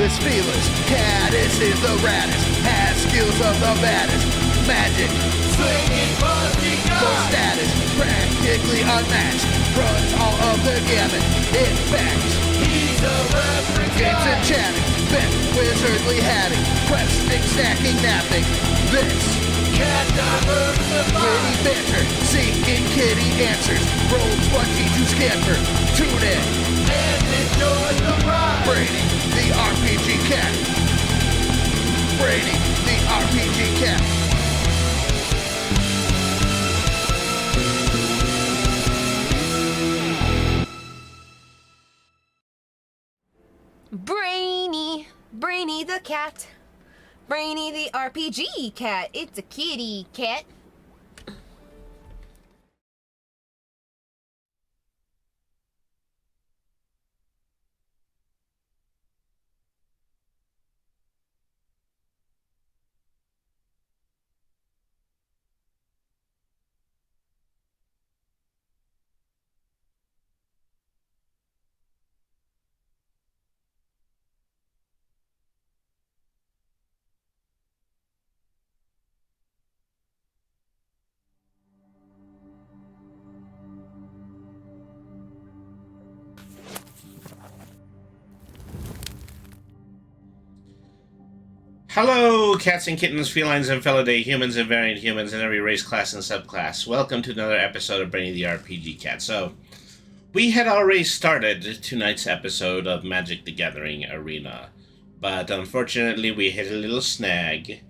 This fearless caddis is the raddest, has skills of the baddest, magic, slinging busting full status, practically unmatched, runs all of the gamut, in fact, he's a reference guy. Games and chatting, bent wizardly hatting, questing, stacking, napping, this cat diversified, witty banter, seeking kitty answers, roll 20 to scamper, tune in, and enjoy the ride. Brady, the RPG cat. Brady, the RPG cat. Brainy the cat. Brainy the RPG cat. It's a kitty cat. Hello, cats and kittens, felines and felidae, humans and variant humans, and every race, class, and subclass. Welcome to another episode of Brainy the RPG Cat. So, we had already started tonight's episode of Magic the Gathering Arena, but unfortunately we hit a little snag.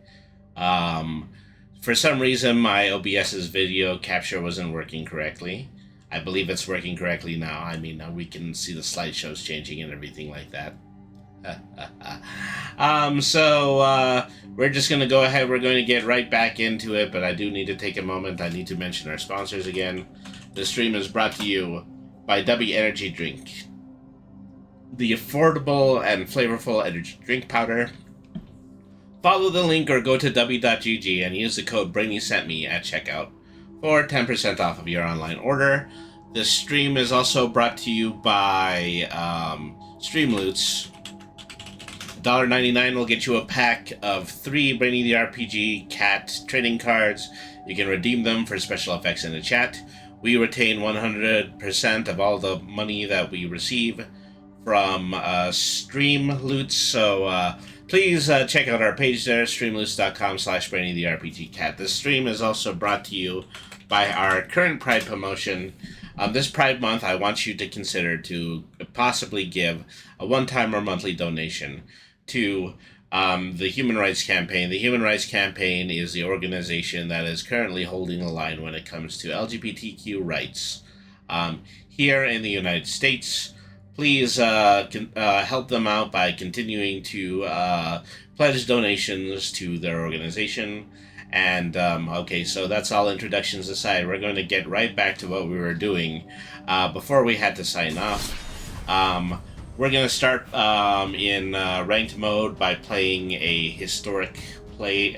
For some reason, my OBS's video capture wasn't working correctly. I believe it's working correctly now. I mean, now we can see the slideshows changing and everything like that. We're just going to go ahead. We're going to get right back into it, but I do need to take a moment. I need to mention our sponsors again. The stream is brought to you by Dubby Energy Drink, the affordable and flavorful energy drink powder. Follow the link or go to dubby.gg and use the code BrainySentMe at checkout for 10% off of your online order. This stream is also brought to you by Streamloots. $1.99 will get you a pack of 3 Brainy the RPG Cat trading cards. You can redeem them for special effects in the chat. We retain 100% of all the money that we receive from Streamloots, so please check out our page there, streamloots.com/Brainy the RPG Cat. This stream is also brought to you by our current Pride promotion. This Pride Month, I want you to consider to possibly give a one-time or monthly donation to the Human Rights Campaign. The Human Rights Campaign is the organization that is currently holding the line when it comes to LGBTQ rights here in the United States. Please help them out by continuing to pledge donations to their organization. And, okay, so that's all introductions aside. We're going to get right back to what we were doing before we had to sign off. We're going to start in ranked mode by playing a historic play.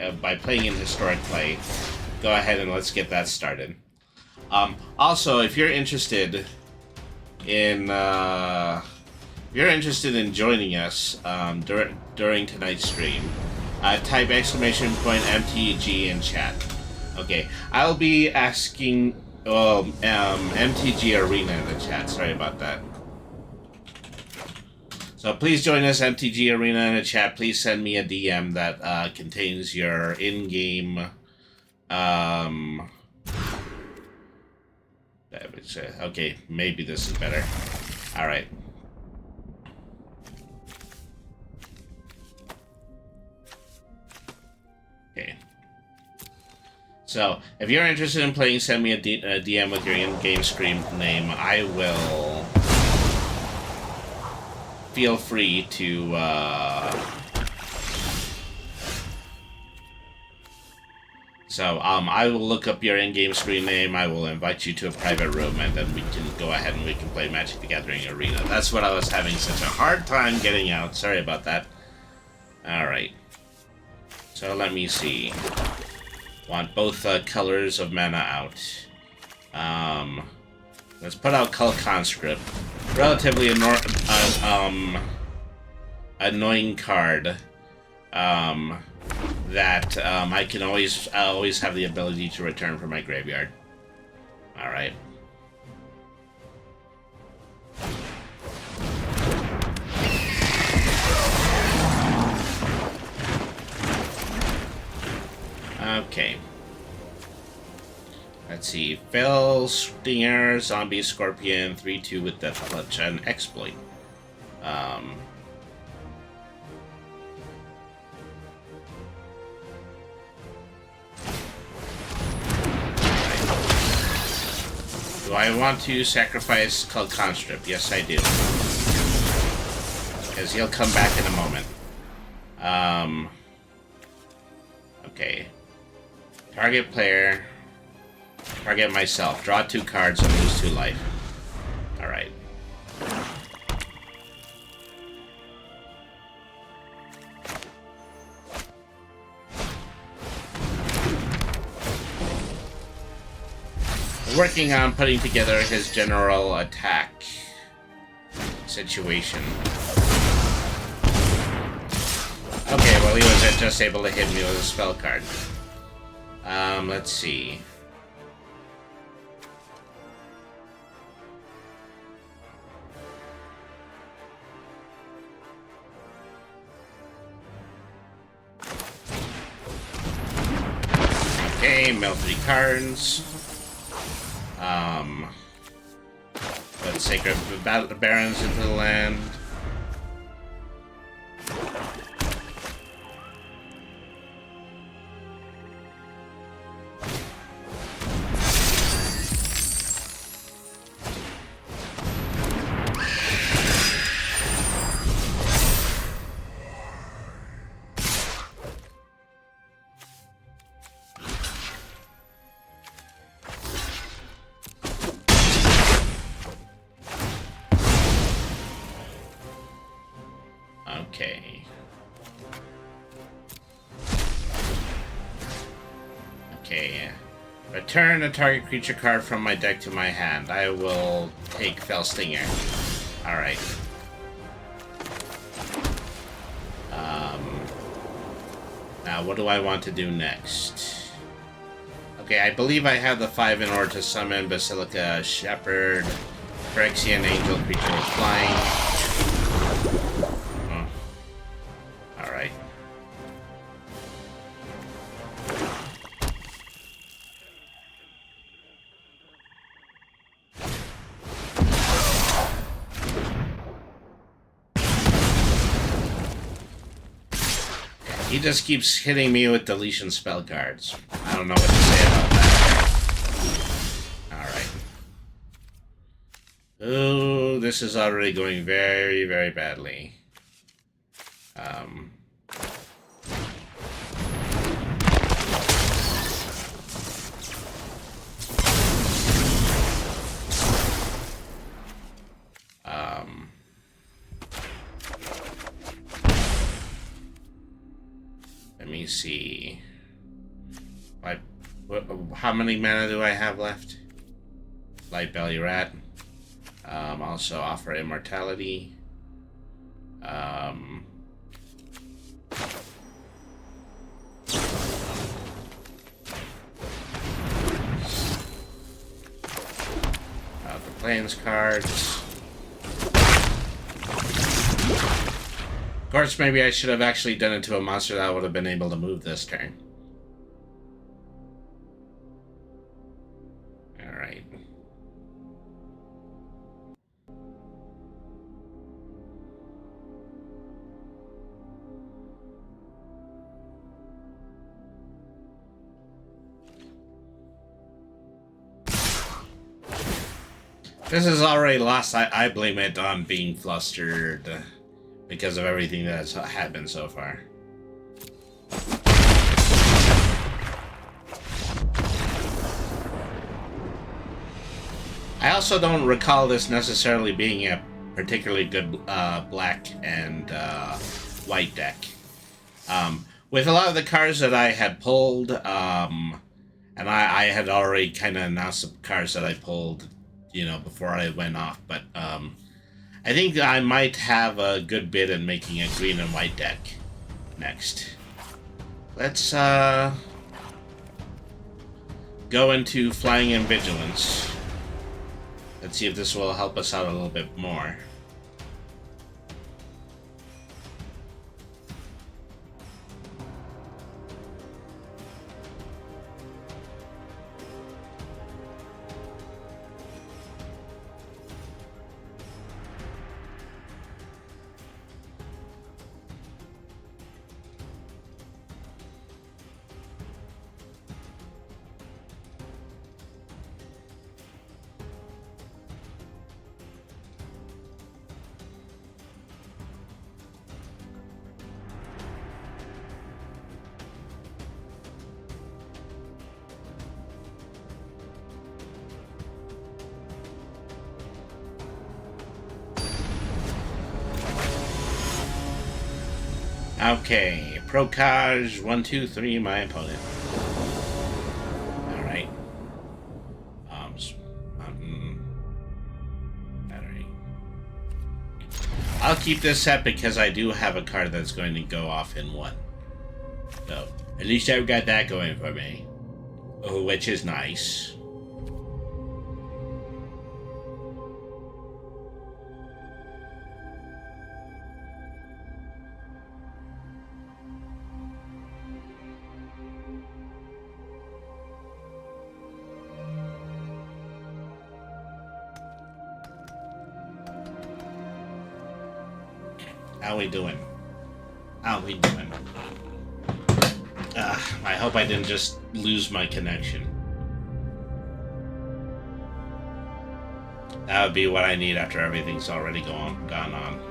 Go ahead and let's get that started. Also, if you're interested in joining us during tonight's stream, type !MTG in chat. Okay, I'll be asking MTGArena in the chat. Sorry about that. So please join us, MTGArena, in the chat. Please send me a DM that contains your in-game okay, maybe this is better. All right. Okay. So, if you're interested in playing, send me a DM with your in-game stream name. I will feel free to I will look up your in-game screen name. I will invite you to a private room, and then we can go ahead and we can play Magic the Gathering Arena. That's what I was having such a hard time getting out. Sorry about that. Alright. So let me see. Want both colors of mana out. Let's put out Cult Conscript. Relatively annoying card. That I can always have the ability to return from my graveyard. Alright. Okay. Let's see. Fell, Stinger, Zombie, Scorpion, 3-2 with Death Clutch, and Exploit. Do I want to sacrifice Cult Conscript? Yes, I do. Because he'll come back in a moment. Okay. Target player. Target myself. Draw 2 cards and lose 2 life. Alright. Working on putting together his general attack situation. Okay, well he was just able to hit me with a spell card. Let's see. Okay, mill 3 cards. Put Sacred Barons into the land. Okay. Okay. Return a target creature card from my deck to my hand. I will take Fell Stinger. Alright. Now, what do I want to do next? Okay, I believe I have the 5 in order to summon Basilica Shepherd, Phyrexian Angel creature with flying. Alright. He just keeps hitting me with deletion spell cards. I don't know what to say about that. Alright. Oh, this is already going very, very badly. Let me see. How many mana do I have left? Light Belly Rat. Also offer Immortality. The Plains cards. Of course, maybe I should have actually done it to a monster that would have been able to move this turn. Alright. This is already lost. I blame it on being flustered. because of everything that's happened so far. I also don't recall this necessarily being a particularly good black and white deck. With a lot of the cards that I had pulled, and I had already kind of announced the cards that I pulled, you know, before I went off, but I think I might have a good bid in making a green and white deck next. Let's go into Flying and Vigilance. Let's see if this will help us out a little bit more. Okay, Procage 1, 2, 3, my opponent. Alright. Battery. I'll keep this set because I do have a card that's going to go off in 1. So, at least I've got that going for me. Oh, which is nice. How we doing? How we doing? I hope I didn't just lose my connection. That would be what I need after everything's already gone on.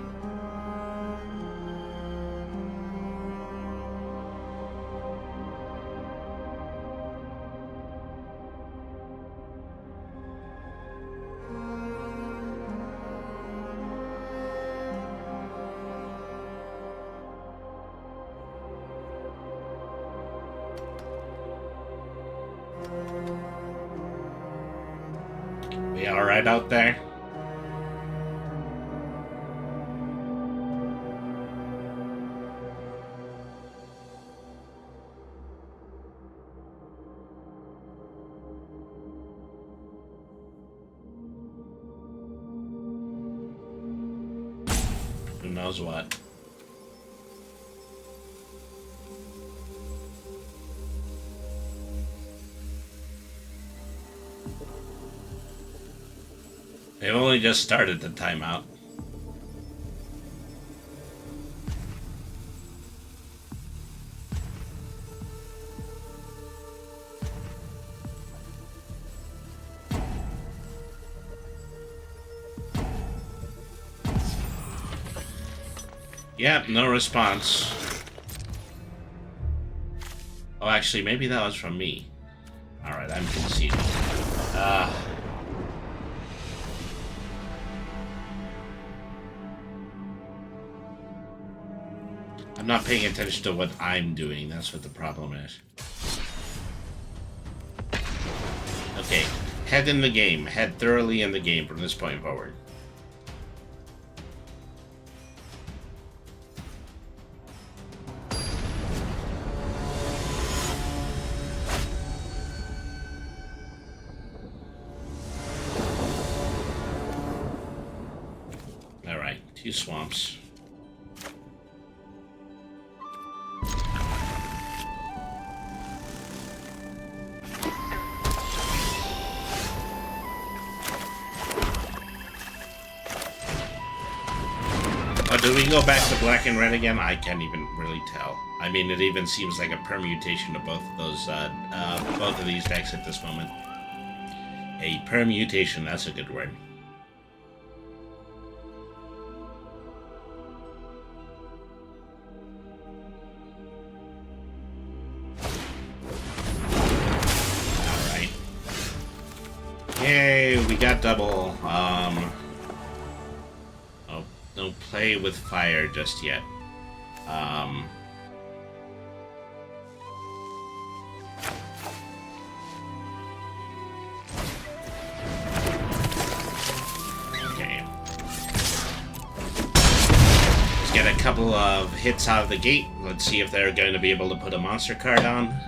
We alright out there? Who knows what? They've only just started the timeout. Yep, no response. Oh, actually, maybe that was from me. Alright, I'm conceding. I'm not paying attention to what I'm doing. That's what the problem is. Okay, head in the game. Head thoroughly in the game from this point forward. Alright, 2 swamps. Do we go back to black and red again? I can't even really tell. I mean, it even seems like a permutation of both of those, both of these decks at this moment. A permutation, that's a good word. got double. Oh, don't play with fire just yet. Okay. Let's get a couple of hits out of the gate. Let's see if they're going to be able to put a monster card on.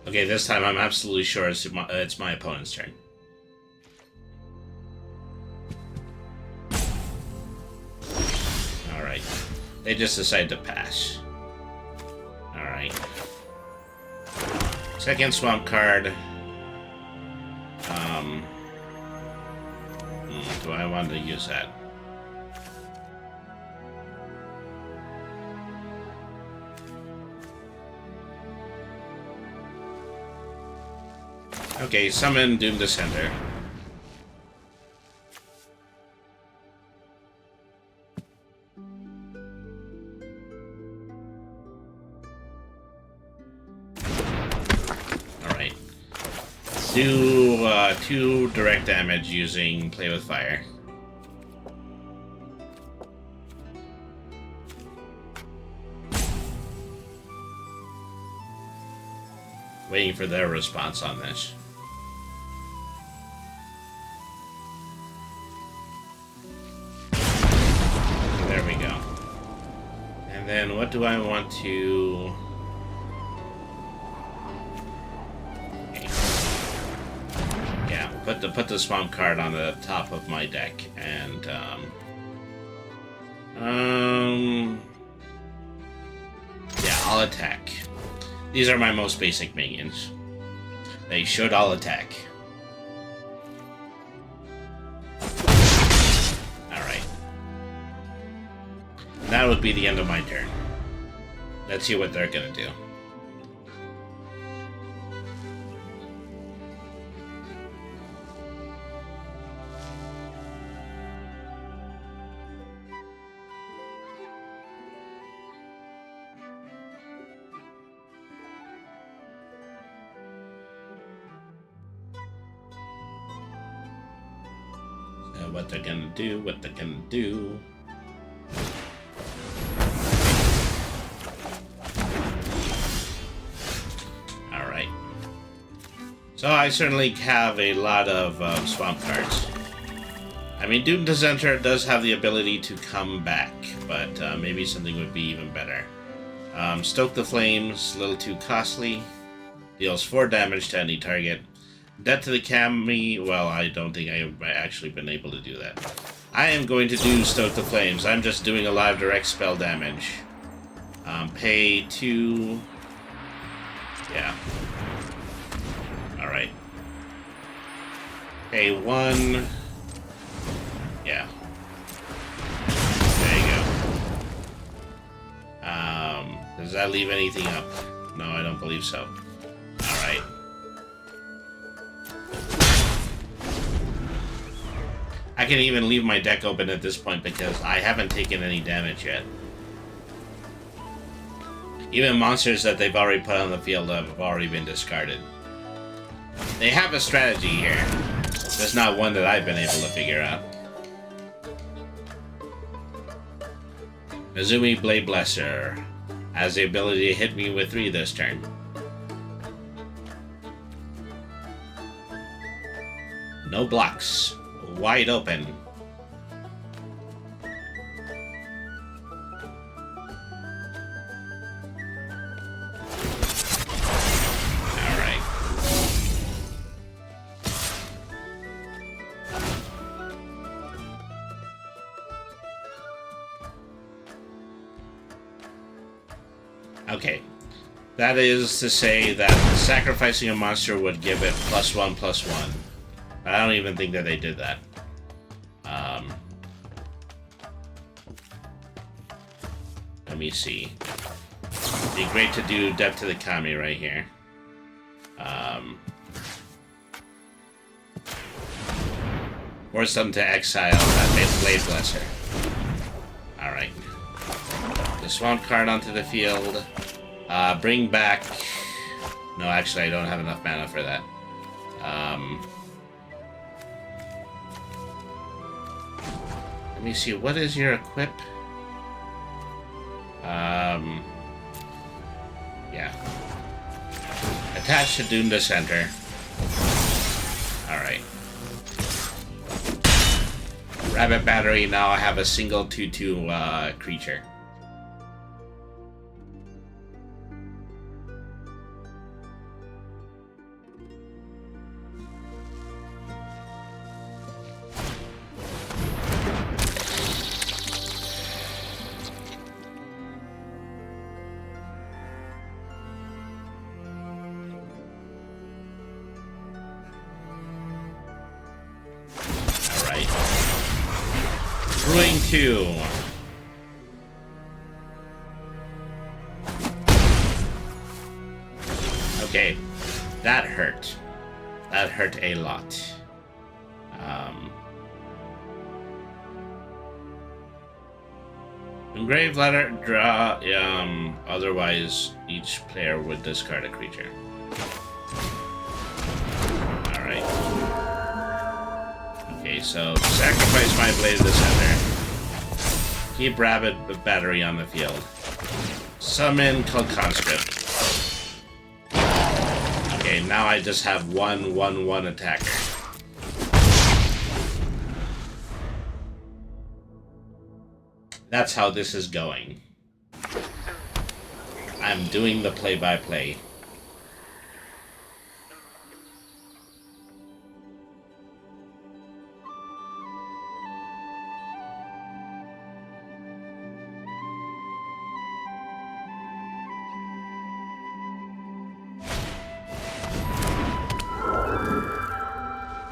Okay, this time I'm absolutely sure it's my opponent's turn. Alright. They just decided to pass. Alright. Second swamp card. Do I want to use that? Okay, summon Doom Descender. Alright. Do 2 direct damage using Play with Fire. Waiting for their response on this. There we go. And then what do I want to... Okay. Yeah, put the swamp card on the top of my deck, and yeah, I'll attack. These are my most basic minions. They should all attack. Alright. That would be the end of my turn. Let's see what they're gonna do. What they're gonna do, what they're gonna do. Alright. So I certainly have a lot of swamp cards. I mean, Doom Descender does have the ability to come back, but maybe something would be even better. Stoke the Flames, a little too costly. Deals 4 damage to any target. Death to the Kami, well, I don't think I've actually been able to do that. I am going to do Stoke the Flames. I'm just doing a lot of direct spell damage. Pay 2... Yeah. Alright. Pay 1... Yeah. There you go. Does that leave anything up? No, I don't believe so. Alright. I can even leave my deck open at this point because I haven't taken any damage yet. Even monsters that they've already put on the field have already been discarded. They have a strategy here. There's not one that I've been able to figure out. Mizumi Blade Blesser has the ability to hit me with 3 this turn. No blocks. Wide open. Alright. Okay. That is to say that sacrificing a monster would give it +1/+1. I don't even think that they did that. Let me see. It'd be great to do Death to the Kami right here. Force them to exile that Blade Blesser. Alright. The Swamp card onto the field. Bring back... No, actually, I don't have enough mana for that. Let me see, what is your equip? Yeah. Attach to Dunda Center. Alright. Rabbit Battery, now I have a single 2/2 creature. Brewing 2. Okay, that hurt. That hurt a lot. Engraved letter, draw, otherwise each player would discard a creature. Alright. Okay, so sacrifice my Blade of the Center. Keep Rabbit Battery on the field. Summon Cult Conscript. Okay, now I just have 1/1/1 attacker. That's how this is going. I'm doing the play-by-play.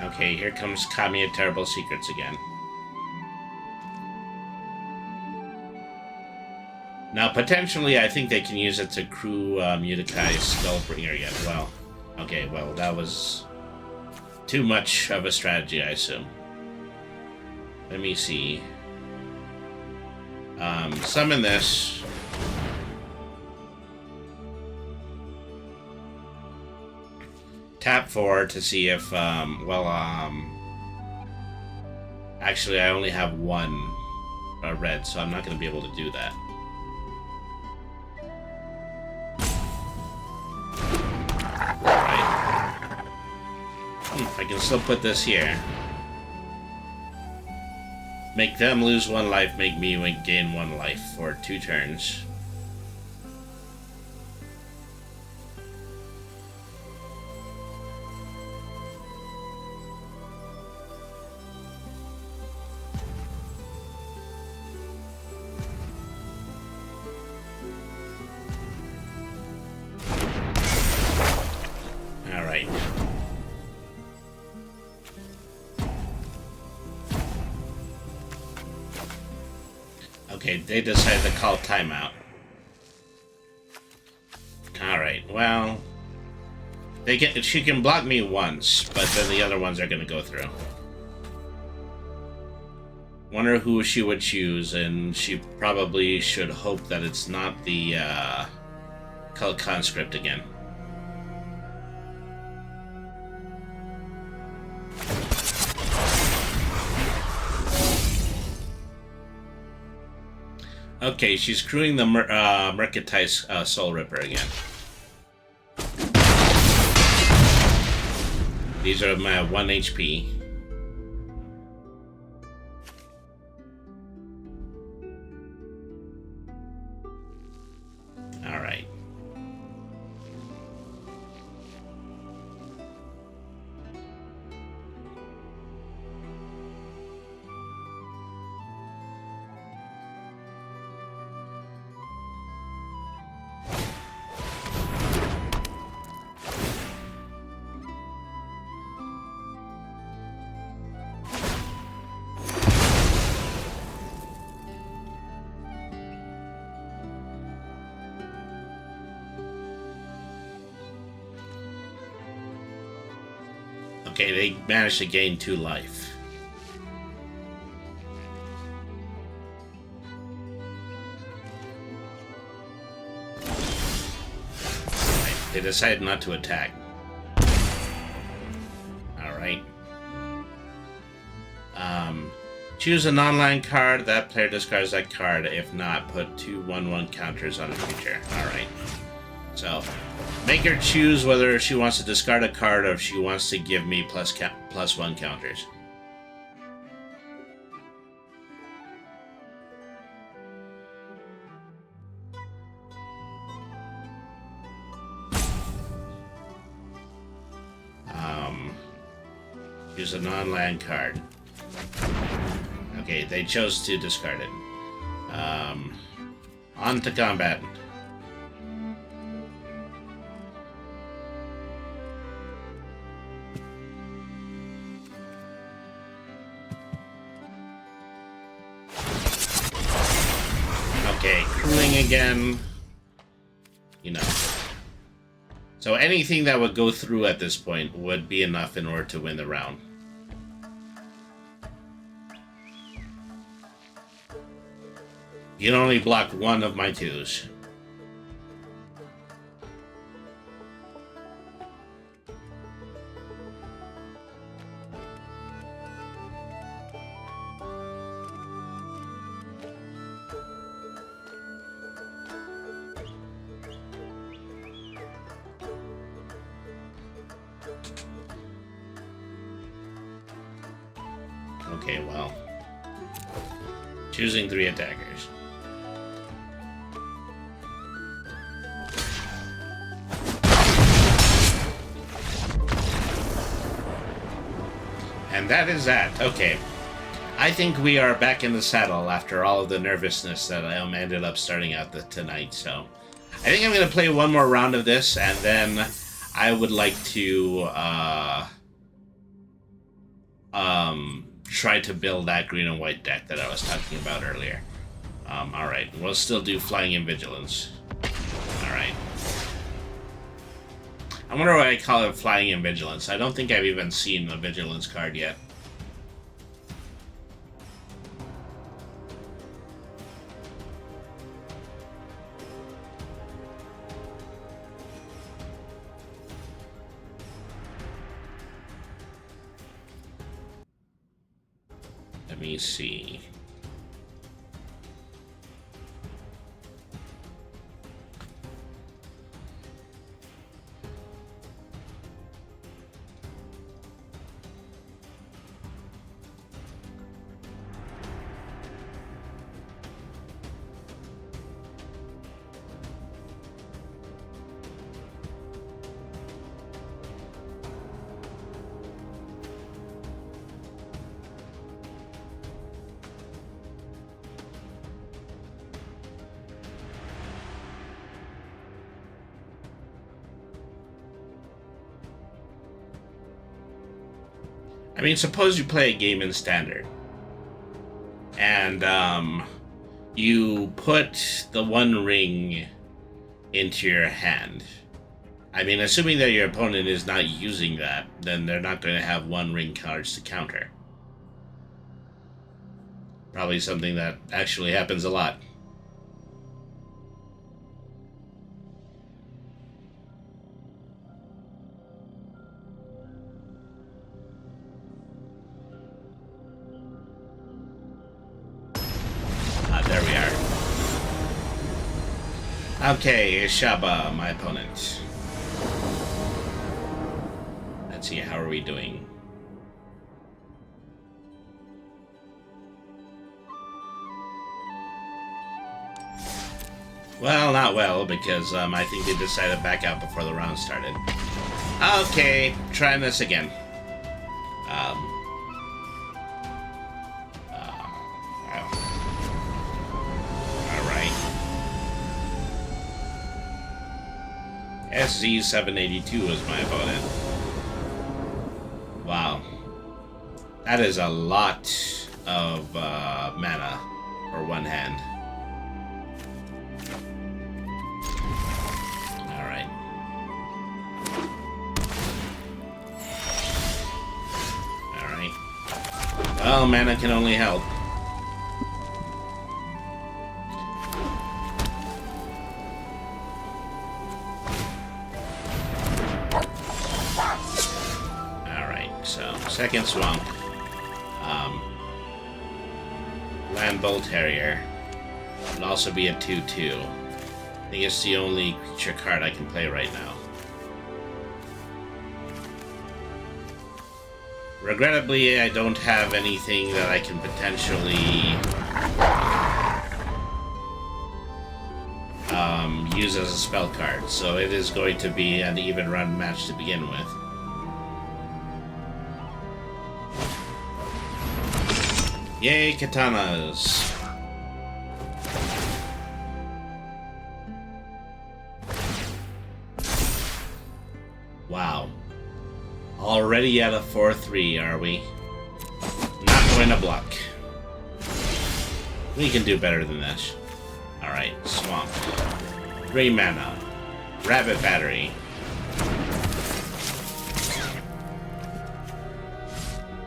Okay, here comes Kami of Terrible Secrets again. Now, potentially, I think they can use it to crew Mudokai's Skullbringer again. Well, okay, well, that was too much of a strategy, I assume. Let me see. Summon this. Tap 4 to see if, actually, I only have one red, so I'm not going to be able to do that. I can still put this here. Make them lose 1 life, make me gain 1 life for 2 turns. Alright. Okay, they decided to call timeout. Alright, well... she can block me once, but then the other ones are gonna go through. Wonder who she would choose, and she probably should hope that it's not the, Cult Conscript again. Okay, she's crewing the Mercantile Soul Ripper again. These are my 1 HP. Alright. Okay, they managed to gain 2 life. Right, they decided not to attack. Alright. Choose a non-land card. That player discards that card. If not, put 2 1/1 counters on a creature. Alright. So, make her choose whether she wants to discard a card or if she wants to give me +1 counters. Choose a non-land card. Okay, they chose to discard it. On to combat. Okay, crewing again. You know. So anything that would go through at this point would be enough in order to win the round. You can only block 1 of my 2s. Okay, well. Choosing 3 attackers. And that is that. Okay. I think we are back in the saddle after all of the nervousness that I ended up starting out tonight, so... I think I'm going to play one more round of this, and then I would like to, try to build that green and white deck that I was talking about earlier. Alright. We'll still do Flying in Vigilance. Alright. I wonder why I call it Flying in Vigilance. I don't think I've even seen a Vigilance card yet. Let me see. I mean, suppose you play a game in Standard, and you put the 1 ring into your hand. I mean, assuming that your opponent is not using that, then they're not going to have 1 ring cards to counter. Probably something that actually happens a lot. There we are. Okay, Shaba, my opponent. Let's see, how are we doing? Well, not well, because I think they decided to back out before the round started. Okay, trying this again. SZ782 is my opponent. Wow. That is a lot of mana for 1 hand. Alright. Well, mana can only help. Alright, so second swamp. Land Bull Terrier. Would also be a 2/2. I think it's the only creature card I can play right now. Regrettably, I don't have anything that I can potentially use as a spell card, so it is going to be an even run match to begin with. Yay, katanas! Wow. Already at a 4/3, are we? Not going to block. We can do better than this. Alright, Swamp. 3 mana. Rabbit Battery.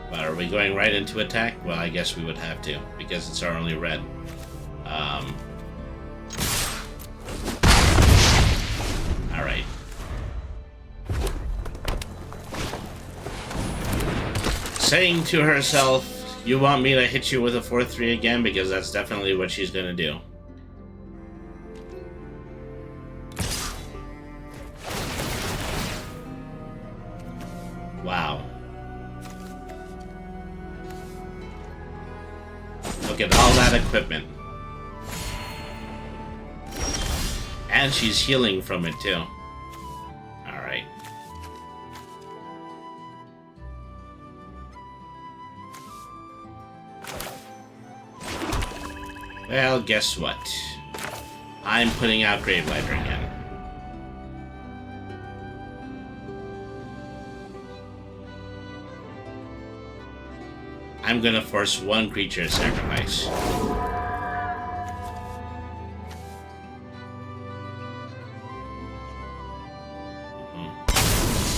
But are we going right into attack? Well, I guess we would have to, because it's our only red. Alright. Saying to herself, you want me to hit you with a 4/3 again? Because that's definitely what she's gonna do. Wow. Look at all that equipment. And she's healing from it too. Alright. Well, guess what? I'm putting out Gravelighter again. I'm gonna force one creature to sacrifice.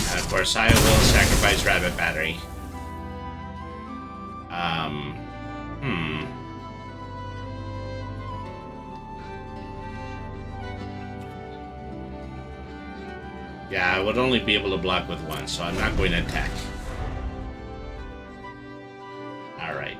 And of course, I will sacrifice Rabbit Battery. Yeah, I would only be able to block with one, so I'm not going to attack. Alright.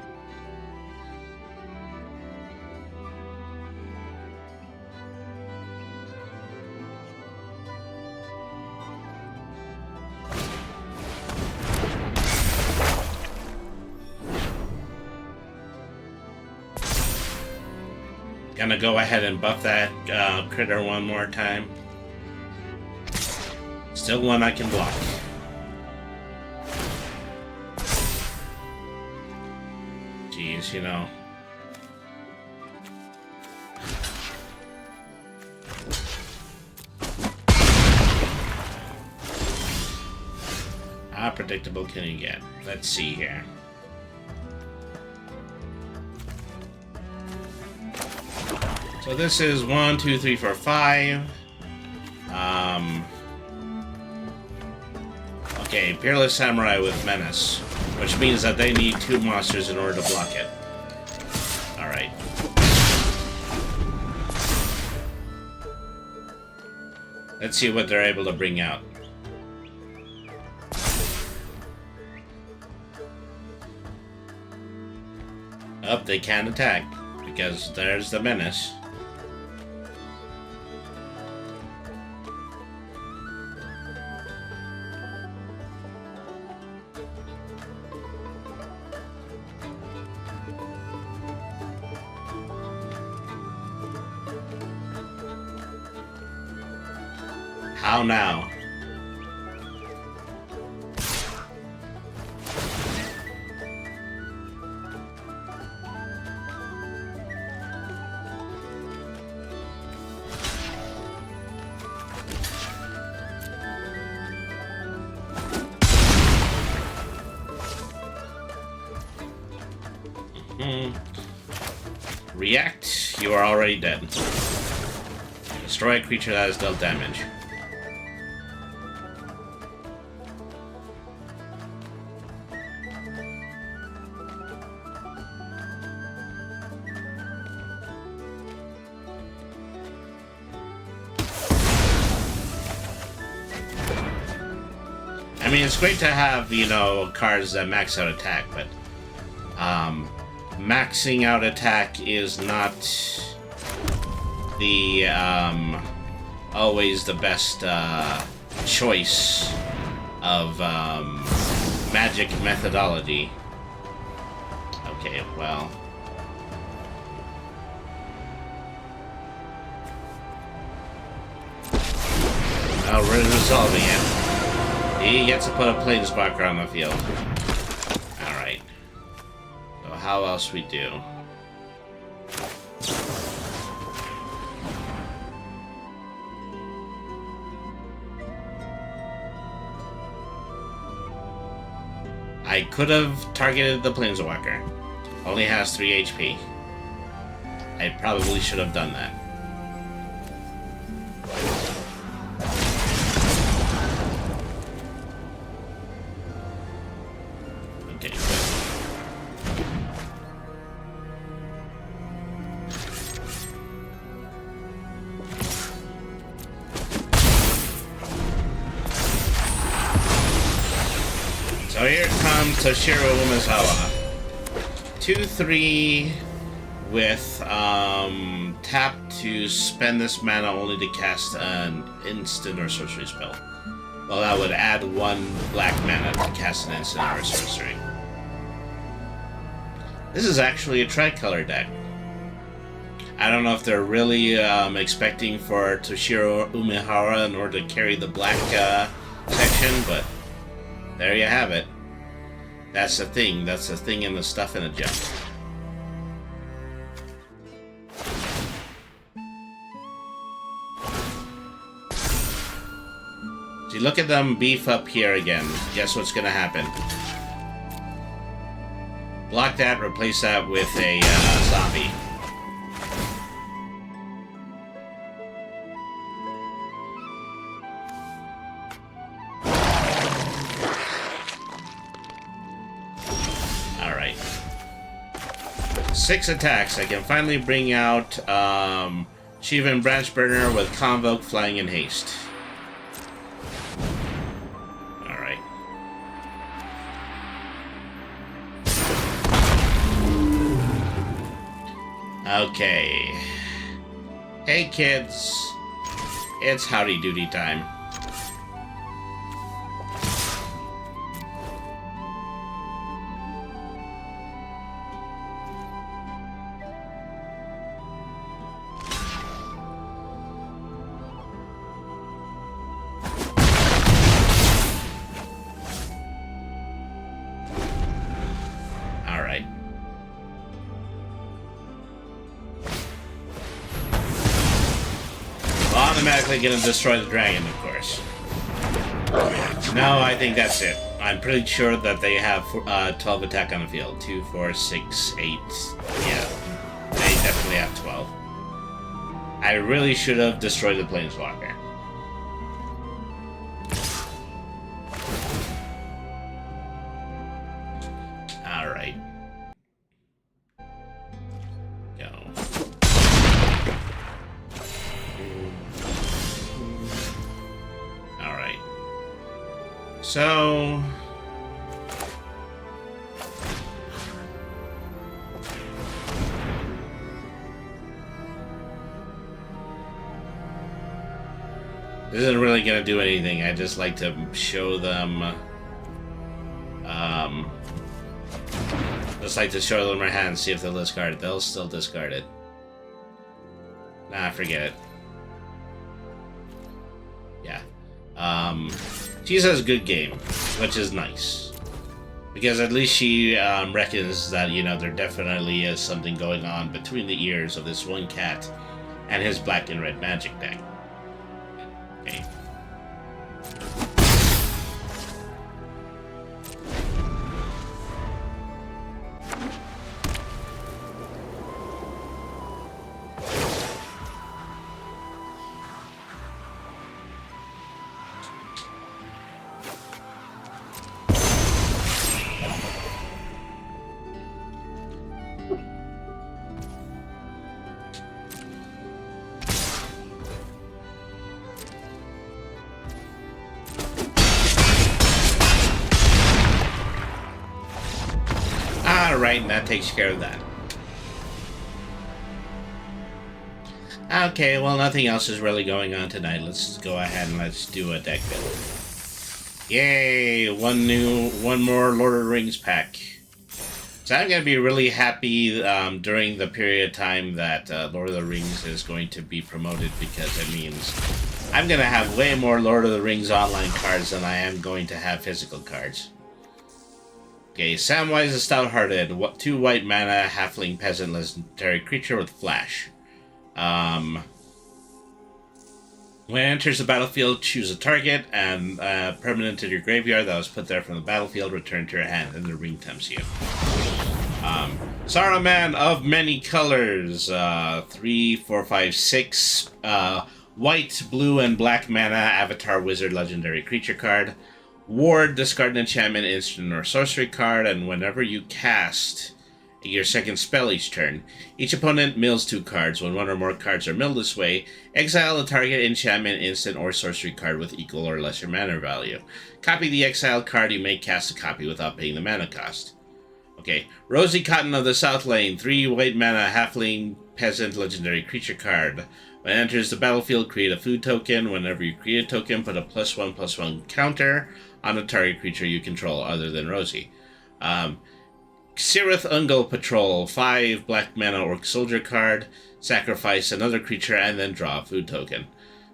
Gonna go ahead and buff that critter one more time. Still one I can block. Jeez, you know. How predictable can you get? Let's see here. So this is 1, 2, 3, 4, 5. Okay, Peerless Samurai with Menace, which means that they need 2 monsters in order to block it. Alright. Let's see what they're able to bring out. Up, they can't attack, because there's the Menace. How now? React, you are already dead. Destroy a creature that has dealt damage. mean, it's great to have, you know, cards that max out attack, but maxing out attack is not the always the best choice of magic methodology. Okay, well. Oh, we're resolving it. He gets to put a planeswalker on the field. Alright. So how else we do? I could have targeted the planeswalker. Only has 3 HP. I probably should have done that. Okay, good. So here comes Toshiro Umezawa. 2/3 with tap to spend this mana only to cast an instant or sorcery spell. Well, that would add 1 black mana to cast an instant or sorcery. This is actually a tricolor deck. I don't know if they're really expecting for Toshiro Umehara in order to carry the black section, but there you have it. That's the thing. That's the thing in the stuff in a jug. See, look at them beef up here again. Guess what's gonna happen? Block that, replace that with a zombie. Alright. 6 attacks. I can finally bring out Shiva and Branchburner with Convoke, Flying, and Haste. Alright. Okay. Hey kids. It's howdy doody time. Alright. Automatically gonna destroy the dragon, of course. No, I think that's it. I'm pretty sure that they have 12 attack on the field. 2, 4, 6, 8. Yeah, they definitely have 12. I really should have destroyed the planeswalker. Alright. Go. Alright. So... this isn't really gonna do anything. I just like to show them... just like to show them their hand, see if they'll discard it. They'll still discard it. Nah, forget it. Yeah. She says good game, which is nice. Because at least she reckons that, you know, there definitely is something going on between the ears of this one cat and his black and red magic deck. Okay. Alright, that takes care of that. Okay, well, nothing else is really going on tonight. Let's go ahead and let's do a deck build. Yay! One more Lord of the Rings pack. So I'm going to be really happy during the period of time that Lord of the Rings is going to be promoted, because it means I'm going to have way more Lord of the Rings online cards than I am going to have physical cards. Okay, Samwise the Stout-Hearted, 2 white mana, halfling peasant legendary creature with flash. When it enters the battlefield, choose a target and permanent in your graveyard that was put there from the battlefield, return to your hand, and the ring tempts you. Saruman of many colors, 3, 4, 5, 6, white, blue, and black mana, avatar wizard legendary creature card. Ward, discard an enchantment, instant, or sorcery card, and whenever you cast your second spell each turn, each opponent mills 2 cards. When one or more cards are milled this way, exile a target enchantment, instant, or sorcery card with equal or lesser mana value. Copy the exiled card. You may cast a copy without paying the mana cost. Okay, Rosy Cotton of the South Lane, 3 white mana, halfling peasant legendary creature card. When it enters the battlefield, create a food token. Whenever you create a token, put a +1/+1 counter on a target creature you control other than Rosie. Sirith Ungol Patrol, 5 black mana orc soldier card. Sacrifice another creature and then draw a food token.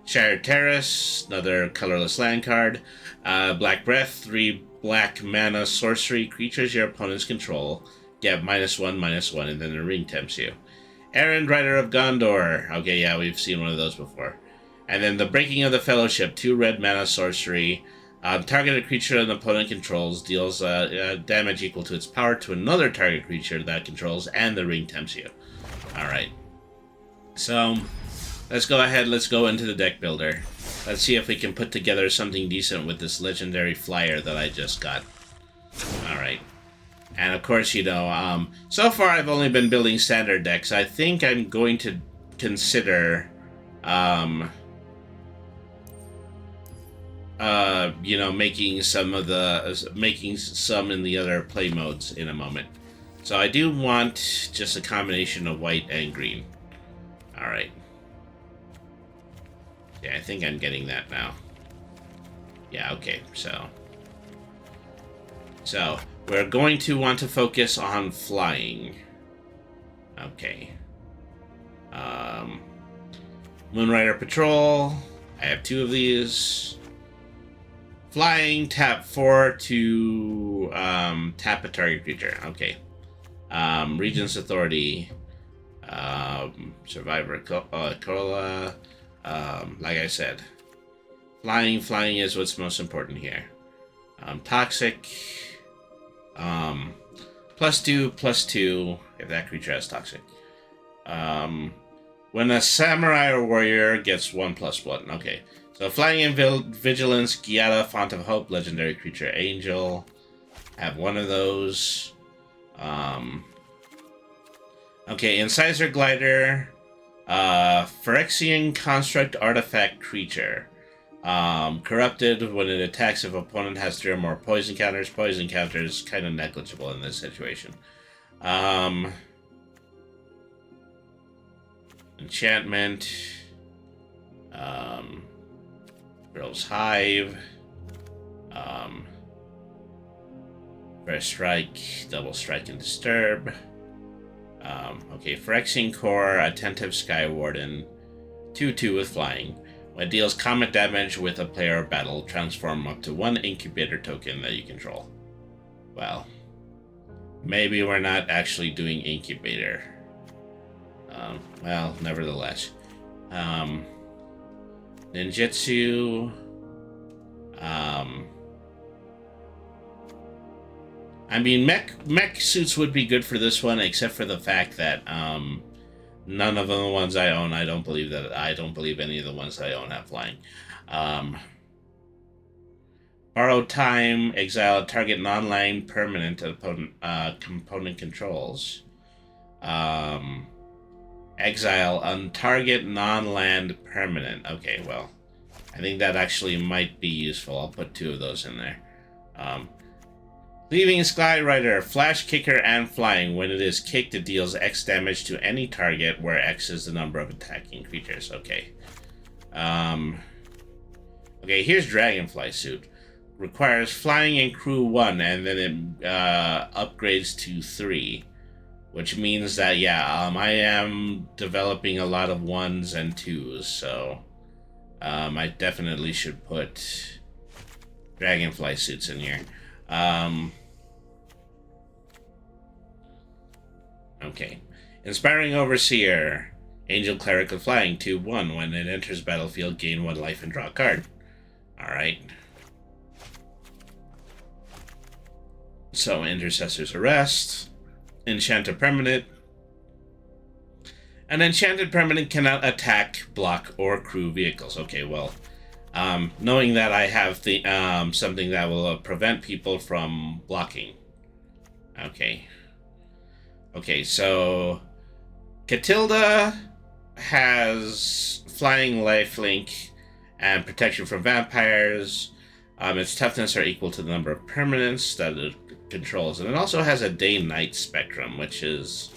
Shared Terrace, another colorless land card. Black Breath, 3 black mana sorcery creatures your opponents control. Get -1/-1, and then the ring tempts you. Errand Rider of Gondor. Okay, yeah, we've seen one of those before. And then the Breaking of the Fellowship, 2 red mana sorcery. Targeted creature an opponent controls deals damage equal to its power to another target creature that controls, and the ring tempts you. Alright. So, let's go ahead, let's go into the deck builder. Let's see if we can put together something decent with this legendary flyer that I just got. Alright. And of course, you know, so far I've only been building standard decks. I think I'm going to consider, you know, making some in the other play modes in a moment. So I do want just a combination of white and green. Alright. Yeah, I think I'm getting that now. Yeah, okay, so we're going to want to focus on flying. Okay. Moonrider Patrol. I have 2 of these. Flying, tap 4 to tap a target creature. Okay. Regent's Authority. Survivor Cola. Like I said, flying is what's most important here. Toxic. +2/+2 if that creature has toxic. When a samurai or warrior gets 1/+1. Okay. So flying and vigilance, Giada, Font of Hope, legendary creature angel. I have 1 of those. Okay, Incisor Glider. Phyrexian Construct Artifact Creature. Corrupted, when it attacks if opponent has 3 or more poison counters. Poison counters kind of negligible in this situation. Enchantment. Girl's Hive. First Strike, Double Strike and Disturb. Okay, Phyrexian Core, Attentive Sky Warden, 2/2 with flying. When it deals combat damage with a player or battle, transform up to 1 incubator token that you control. Well, maybe we're not actually doing incubator. Well, nevertheless. Ninjutsu. I mean, mech suits would be good for this one, except for the fact that none of the ones I own, I don't believe any of the ones I own have flying. Borrow time, exile target non-land permanent component controls. Exile on target non-land permanent. Okay, well, I think that actually might be useful. I'll put 2 of those in there. Leaving Skyrider, Flash Kicker, and Flying. When it is kicked, it deals X damage to any target, where X is the number of attacking creatures. Okay. Okay, here's Dragonfly Suit. Requires Flying and Crew 1, and then it upgrades to 3. Which means that, yeah, I am developing a lot of 1s and 2s, so I definitely should put Dragonfly Suits in here. Okay. Inspiring Overseer. Angel Cleric of Flying, 2/1. When it enters battlefield, gain 1 life and draw a card. Alright. So, Intercessor's Arrest. Enchanted Permanent. An enchanted permanent cannot attack, block, or crew vehicles. Okay, well, knowing that I have the something that will prevent people from blocking. Okay. Okay, so Catilda has Flying, Lifelink, and Protection from Vampires. Its toughness are equal to the number of permanents that it controls, and it also has a day-night spectrum, which is,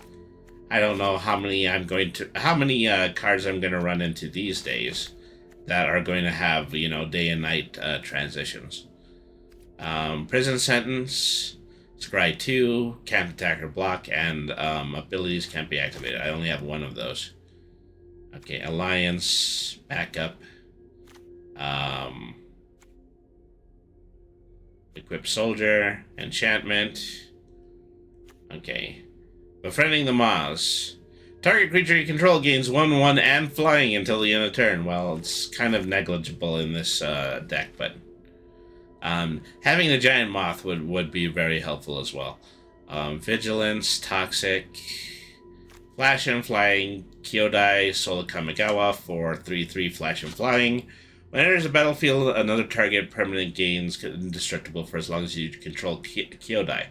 I don't know how many cards I'm going to run into these days that are going to have, you know, day and night transitions. Prison Sentence, Scry 2, can't attack or block, and abilities can't be activated. I only have 1 of those. Okay, Alliance, Backup, Equip Soldier, Enchantment. Okay. Befriending the Maws. Target creature you control gains 1/1 and Flying until the end of turn. Well, it's kind of negligible in this deck, but having the Giant Moth would be very helpful as well. Vigilance, Toxic, Flash and Flying, Kyodai, Sola Kamigawa for 3/3 Flash and Flying. When it enters a battlefield, another target permanent gains indestructible for as long as you control Kyodai.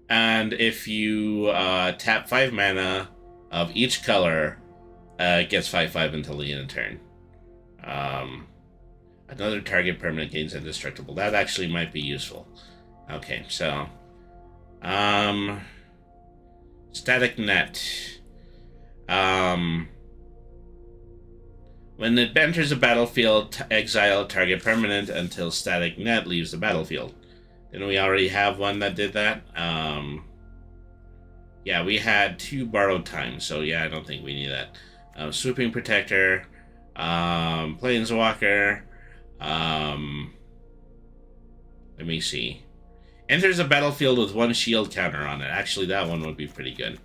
And if you tap 5 mana of each color, it gets 5/5 until the end of turn. Another target permanent gains indestructible. That actually might be useful. Okay, so Static Net. When it enters a battlefield, exile a target permanent until Static Net leaves the battlefield. Didn't we already have one that did that? Yeah, we had 2 borrowed times, so yeah, I don't think we need that. Swooping Protector, Planeswalker, let me see. Enters a battlefield with 1 shield counter on it. Actually, that one would be pretty good.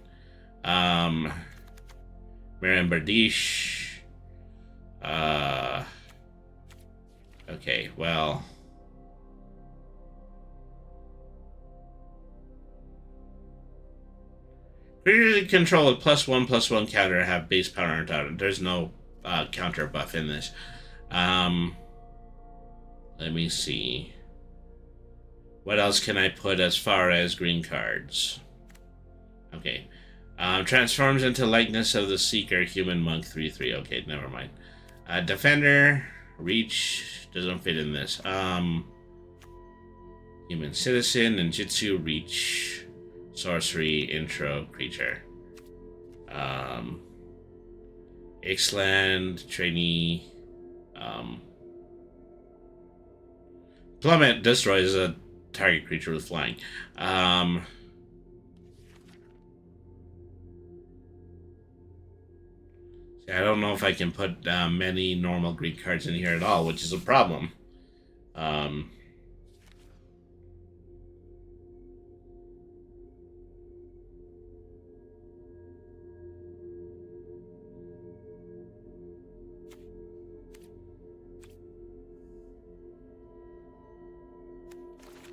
Mariam Bardiche. Okay, well. Creatures you control with +1/+1 counter have base power on target. There's no counter buff in this. Let me see. What else can I put as far as green cards? Okay. Transforms into Likeness of the Seeker, Human Monk 3/3. Okay, never mind. Defender, Reach, doesn't fit in this. Human Citizen, Ninjutsu, Reach, Sorcery, Intro, Creature. Ixalan, Trainee, Plummet destroys a target creature with flying. I don't know if I can put many normal green cards in here at all, which is a problem.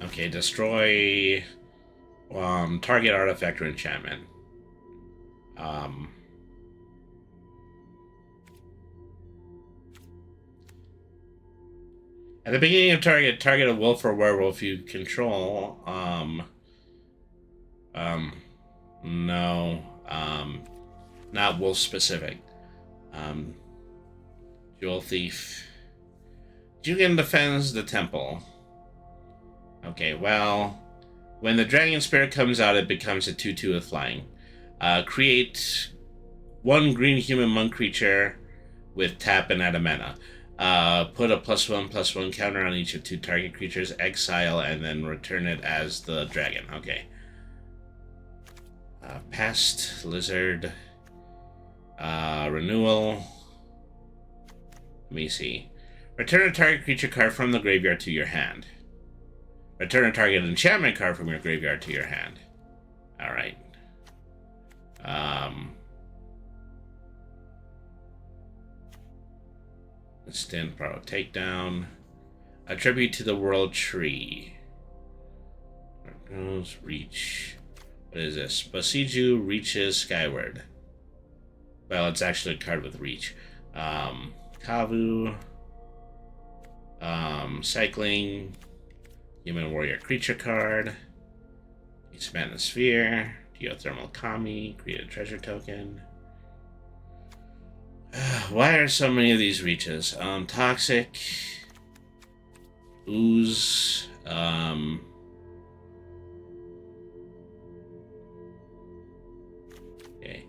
Okay, destroy target artifact or enchantment. At the beginning of target a wolf or werewolf you control. No. Not wolf specific. Jewel Thief. Jugan defends the temple. Okay, well, When the Dragon Spirit comes out, it becomes a 2/2 with flying. Create 1 green human monk creature with tap and add a mana. Put a +1/+1 counter on each of 2 target creatures, exile, and then return it as the dragon. Okay. Past, Lizard, Renewal. Let me see. Return a target creature card from the graveyard to your hand. Return a target enchantment card from your graveyard to your hand. Alright. Instant Pro Takedown. Attribute to the World Tree. Goes Reach. What is this? Basiju reaches skyward. Well, it's actually a card with reach. Kavu. Cycling. Human Warrior creature card. Expand the Sphere. Geothermal Kami. Create a treasure token. Why are so many of these reaches? Toxic. Ooze. Okay.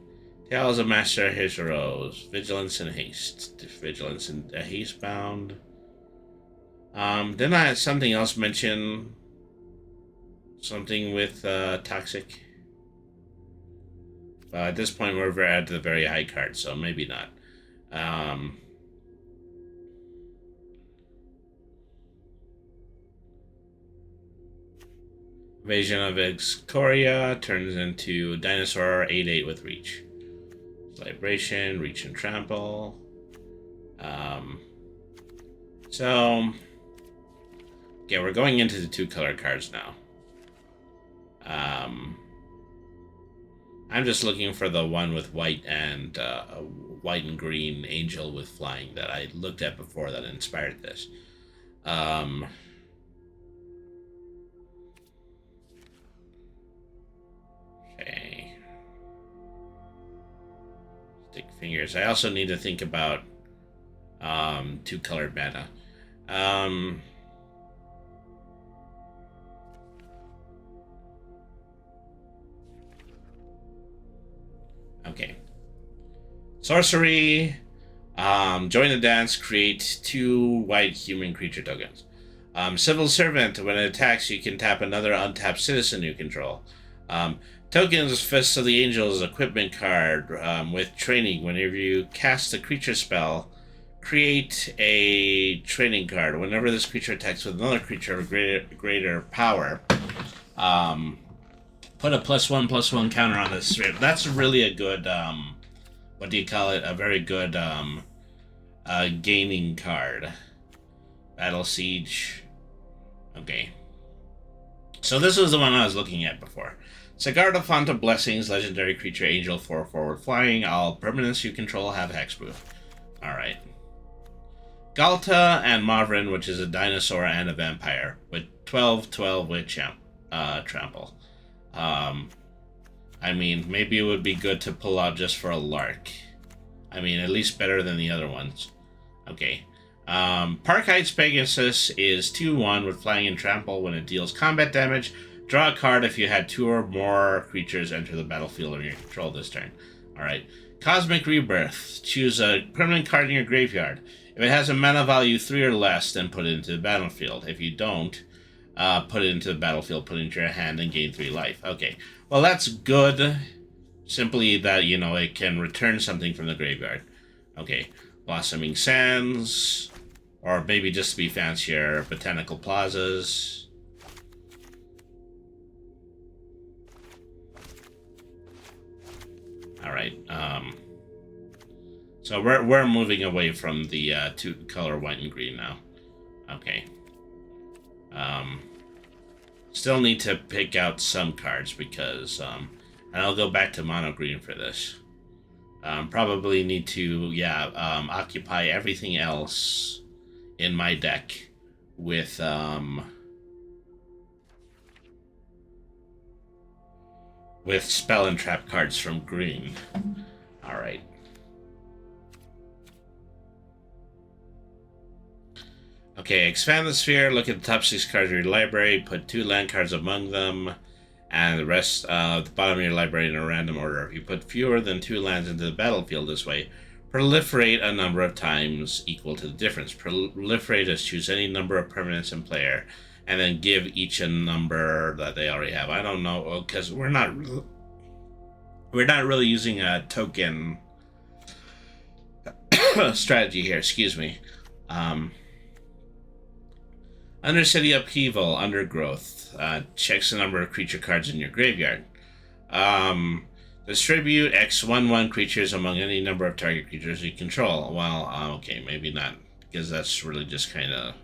Tales of Master Heroes. Vigilance and Haste. Vigilance and Haste bound. Didn't I have something else mention something with Toxic? Well, at this point we're at the very high card, so maybe not. Invasion of Excoriya turns into Dinosaur 8/8 with Reach. Vibration, Reach and Trample. Okay, we're going into the 2-color cards now. I'm just looking for the one with white and green angel with flying that I looked at before that inspired this. Okay. Stick fingers. I also need to think about 2-colored mana. Okay. Sorcery. Join the dance. Create 2 white human creature tokens. Civil Servant. When it attacks, you can tap another untapped citizen you control. Tokens. Fists of the Angels. Equipment card. With training. Whenever you cast a creature spell, create a training card. Whenever this creature attacks with another creature of greater power, put a +1/+1 counter on this. That's really a good, what do you call it? A very good gaming card. Battle Siege. Okay. So this was the one I was looking at before. Cigar de Font of Blessings, legendary creature, angel, 4 forward flying. All permanents you control have hexproof. Alright. Galta and Mavrin, which is a dinosaur and a vampire, with 12/12 with trample. I mean, maybe it would be good to pull out just for a lark. I mean, at least better than the other ones. Okay. Park Heights Pegasus is 2/1 with flying and trample. When it deals combat damage, draw a card if you had 2 or more creatures enter the battlefield under your control this turn. Alright. Cosmic Rebirth. Choose a permanent card in your graveyard. If it has a mana value 3 or less, then put it into the battlefield. If you don't, put it into the battlefield, put it into your hand, and gain 3 life. Okay. Well, that's good. Simply that, you know, it can return something from the graveyard. Okay. Blossoming Sands. Or maybe just to be fancier, Botanical Plazas. Alright. So we're moving away from the 2-color white and green now. Okay. Still need to pick out some cards because, and I'll go back to mono green for this. Probably need to, occupy everything else in my deck with, spell and trap cards from green. Alright. Okay, expand the sphere, look at the top 6 cards of your library, put 2 land cards among them, and the rest of the bottom of your library in a random order. If you put fewer than 2 lands into the battlefield this way, proliferate a number of times equal to the difference. Proliferate is choose any number of permanents in player, and then give each a number that they already have. I don't know, because we're not really using a token strategy here. Excuse me. Under City Upheaval, Undergrowth, checks the number of creature cards in your graveyard. Distribute X/1/1 creatures among any number of target creatures you control. Well, okay, maybe not, because that's really just kind of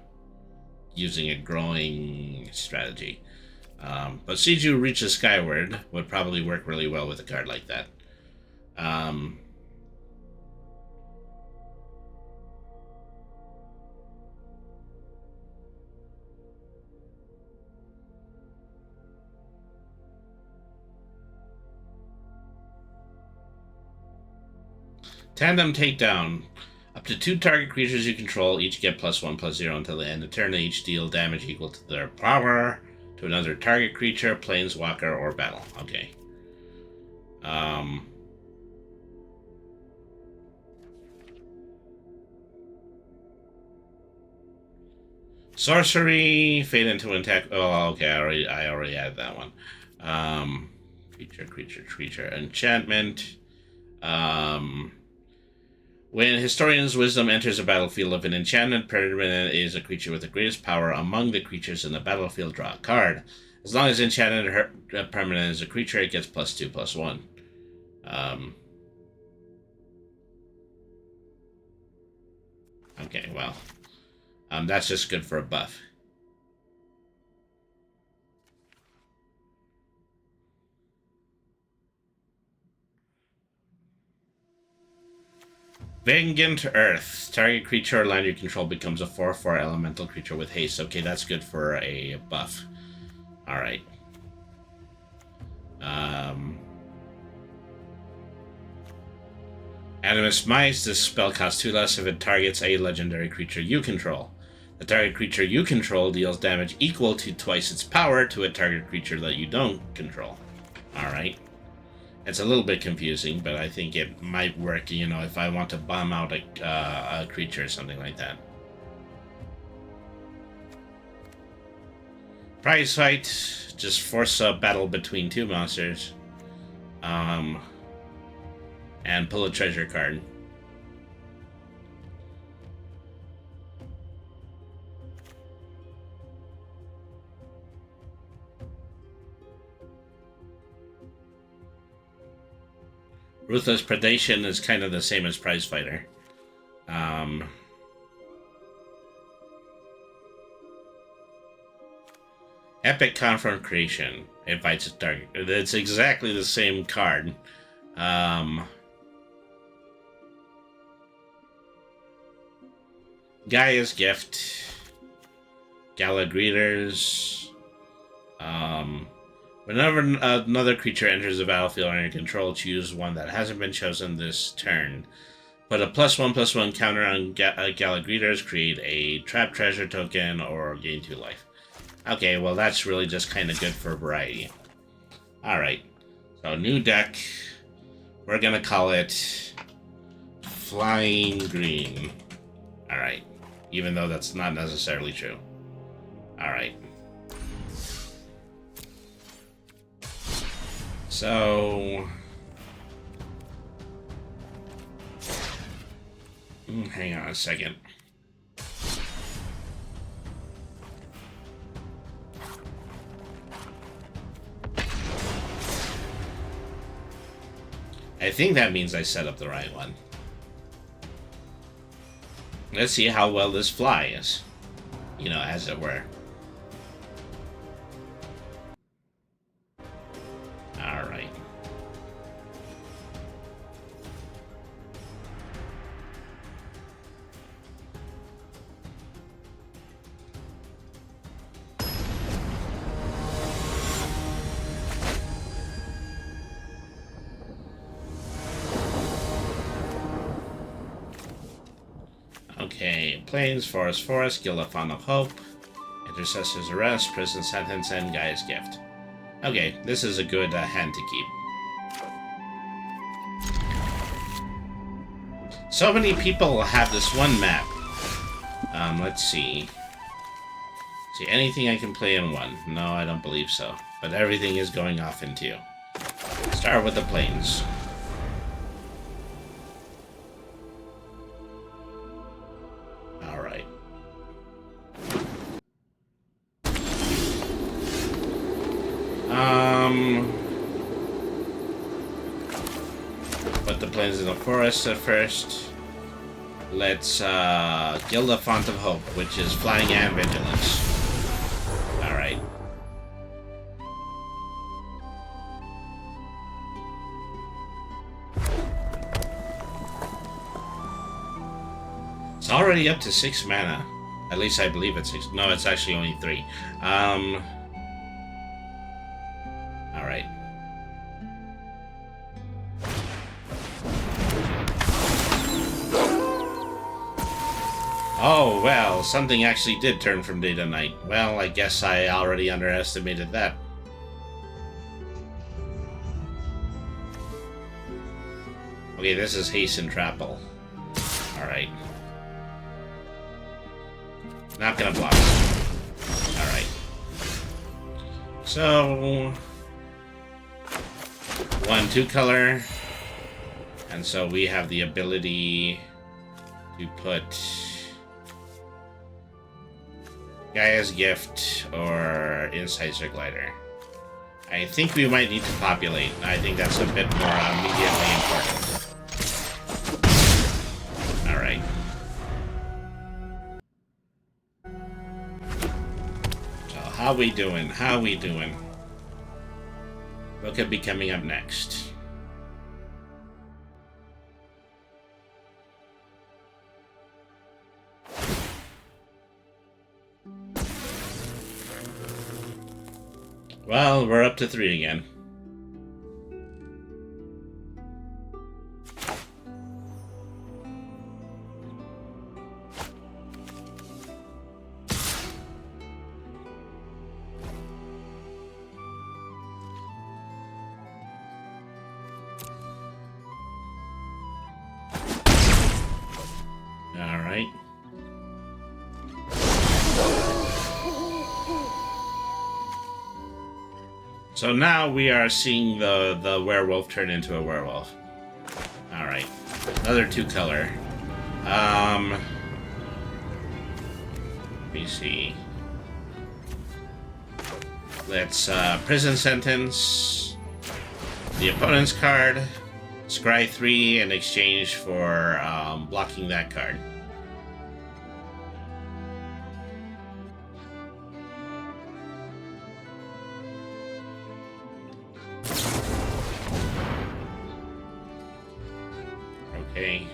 using a growing strategy. But Seiju Reaches Skyward would probably work really well with a card like that. Tandem Takedown. Up to 2 target creatures you control each get +1/+0 until the end of turn. They each deal damage equal to their power to another target creature, planeswalker, or battle. Okay. Sorcery, Fade into attack. Oh, okay. I already had that one. Creature. Enchantment. When Historian's Wisdom enters a battlefield, if an enchantment permanent is a creature with the greatest power among the creatures in the battlefield, draw a card. As long as enchanted permanent is a creature, it gets +2/+1. Okay, well, that's just good for a buff. Vengant Earth. Target creature or land you control becomes a 4/4 elemental creature with haste. Okay, that's good for a buff. Alright. Animus Mice. This spell costs 2 less if it targets a legendary creature you control. The target creature you control deals damage equal to twice its power to a target creature that you don't control. Alright. It's a little bit confusing, but I think it might work, you know, if I want to bomb out a creature or something like that. Prize Fight. Just force a battle between 2 monsters. And pull a treasure card. Ruthless Predation is kind of the same as Prize Fighter. Epic Confrontation invites a target. It's exactly the same card. Gaia's Gift. Gala Greeters. Whenever another creature enters the battlefield under your control, choose one that hasn't been chosen this turn. Put a +1/+1 counter on Gala Greeters, create a trap treasure token, or gain 2 life. Okay, well that's really just kind of good for variety. Alright, so new deck. We're gonna call it Flying Green. Alright, even though that's not necessarily true. Alright. So, hang on a second. I think that means I set up the right one. Let's see how well this flies, you know, as it were. Alright. Okay, Plains, Forest, Guild of Font of Hope, Intercessor's Arrest, Prison Sentence, and Gaia's Gift. Okay, this is a good hand to keep. So many people have this one map. Let's see. See, anything I can play in one? No, I don't believe so. But everything is going off in two. Start with the Plains. Alright. Put the Plains in the forest at first. Let's Guild of Font of Hope, which is Flying and Vigilance. Alright. It's already up to 6 mana. At least I believe it's 6. No, it's actually only 3. Alright. Oh, well, something actually did turn from day to night. Well, I guess I already underestimated that. Okay, this is Hasten Trapple. Alright. Not gonna block. Alright. So... 1/2 color. And so we have the ability to put Gaia's Gift or Incisor Glider. I think we might need to populate. I think that's a bit more immediately important. Alright. So how we doing? How we doing? What could be coming up next? Well, we're up to 3 again. All right. So now we are seeing the werewolf turn into a werewolf. Alright. Another 2 color. Let me see. Let's Prison Sentence. The opponent's card. Scry 3 in exchange for blocking that card. Okay.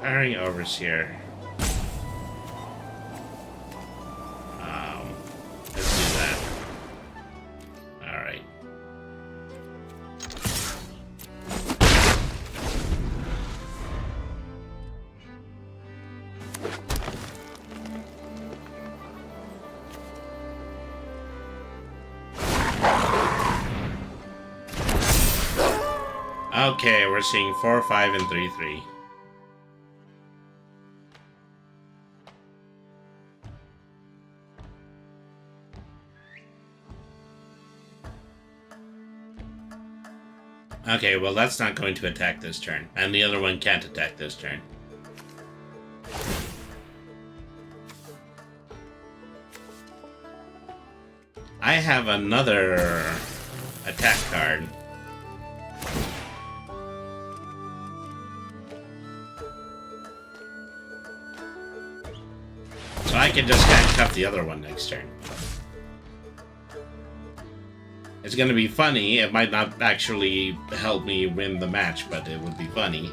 Firing Overseer. Let's do that. Alright. Okay, we're seeing 4, 5, and 3, 3. Okay, well that's not going to attack this turn, and the other one can't attack this turn. I have another attack card. So I can just handcuff the other one next turn. It's gonna be funny. It might not actually help me win the match, but it would be funny.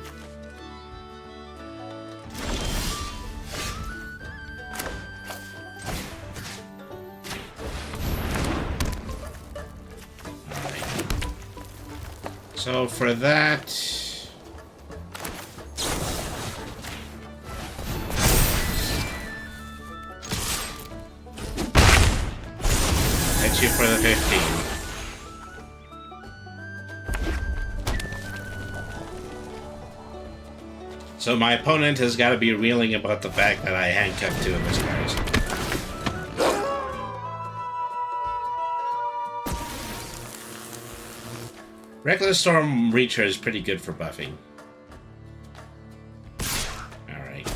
So for that... hit you for the 15. So my opponent has got to be reeling about the fact that I handcuffed 2 of his cards. Reckless Storm Reacher is pretty good for buffing. Alright.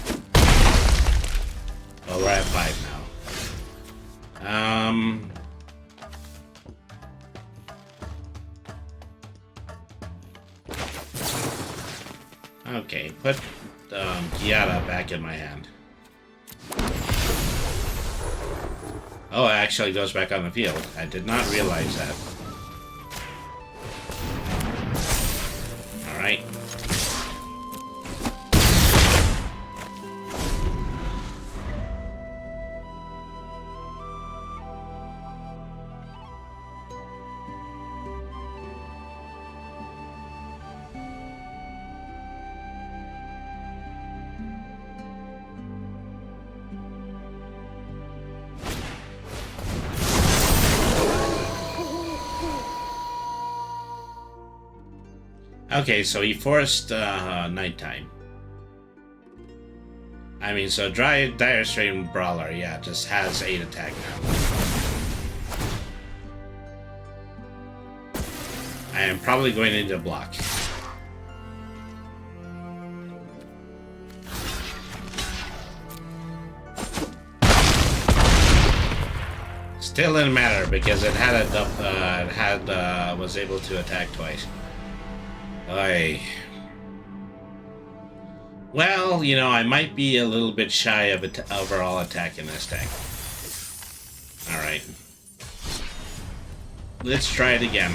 Well, we're at 5 now. Okay, put Giada back in my hand. Oh, it actually goes back on the field. I did not realize that. Alright. Okay, so he forced nighttime. I mean, so Dire Strain Brawler, yeah, just has 8 attack now. I am probably going into block. Still didn't matter because it had a was able to attack twice. Well, you know, I might be a little bit shy of overall attack in this deck. Alright. Let's try it again.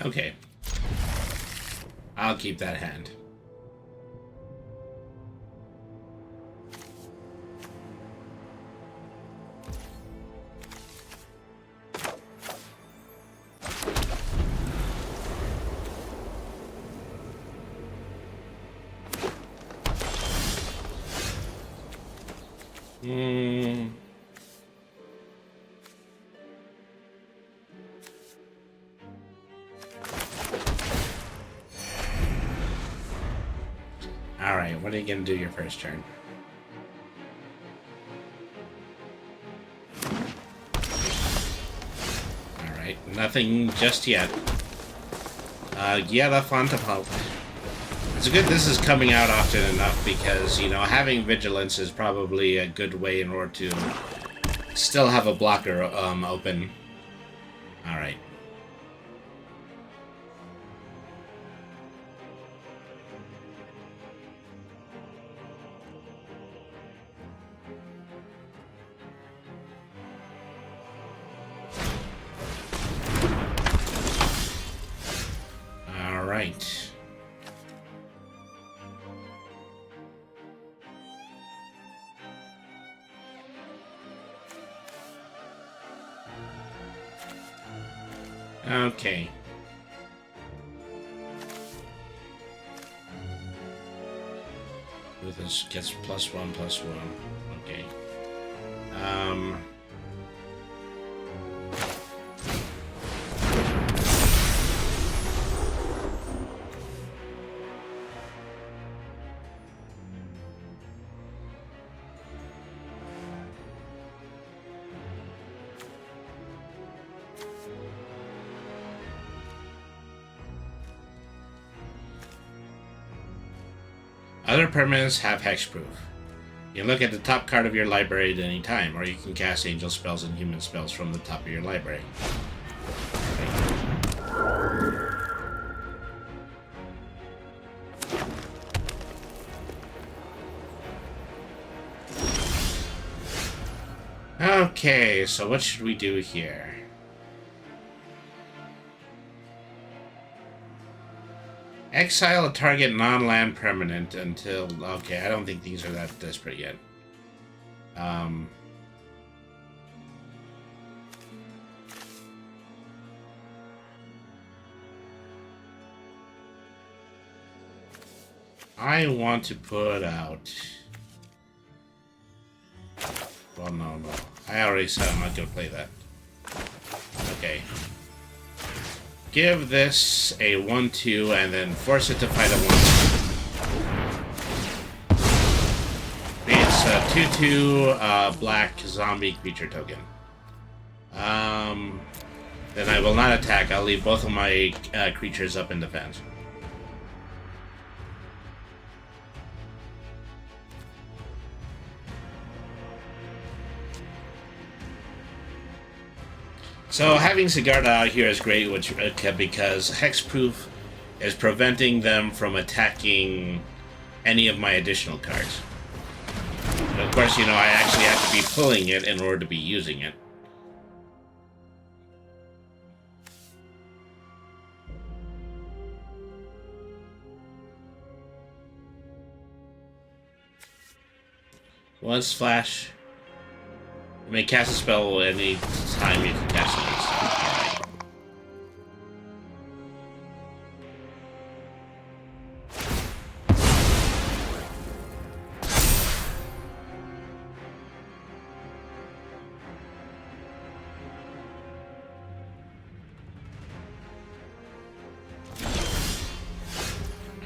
Okay. I'll keep that hand. Alright, what are you gonna do your first turn? Alright, nothing just yet. Yeah, Font of Hope. It's good this is coming out often enough because, you know, having Vigilance is probably a good way in order to still have a blocker open. Alright. Alright. Okay. This gets +1/+1. Okay. Other permanents have hexproof. You can look at the top card of your library at any time, or you can cast angel spells and human spells from the top of your library. Okay. Okay, so what should we do here? Exile a target non-land permanent until... Okay, I don't think things are that desperate yet. I want to put out... Well, no. I already said I'm not going to play that. Okay. Give this a 1-2 and then force it to fight a 1. It's a 2-2 black zombie creature token. Then I will not attack. I'll leave both of my creatures up in defense. So having Sigarda out here is great, because Hexproof is preventing them from attacking any of my additional cards. And of course, you know, I actually have to be pulling it in order to be using it. One splash. You may cast a spell any time you can cast it.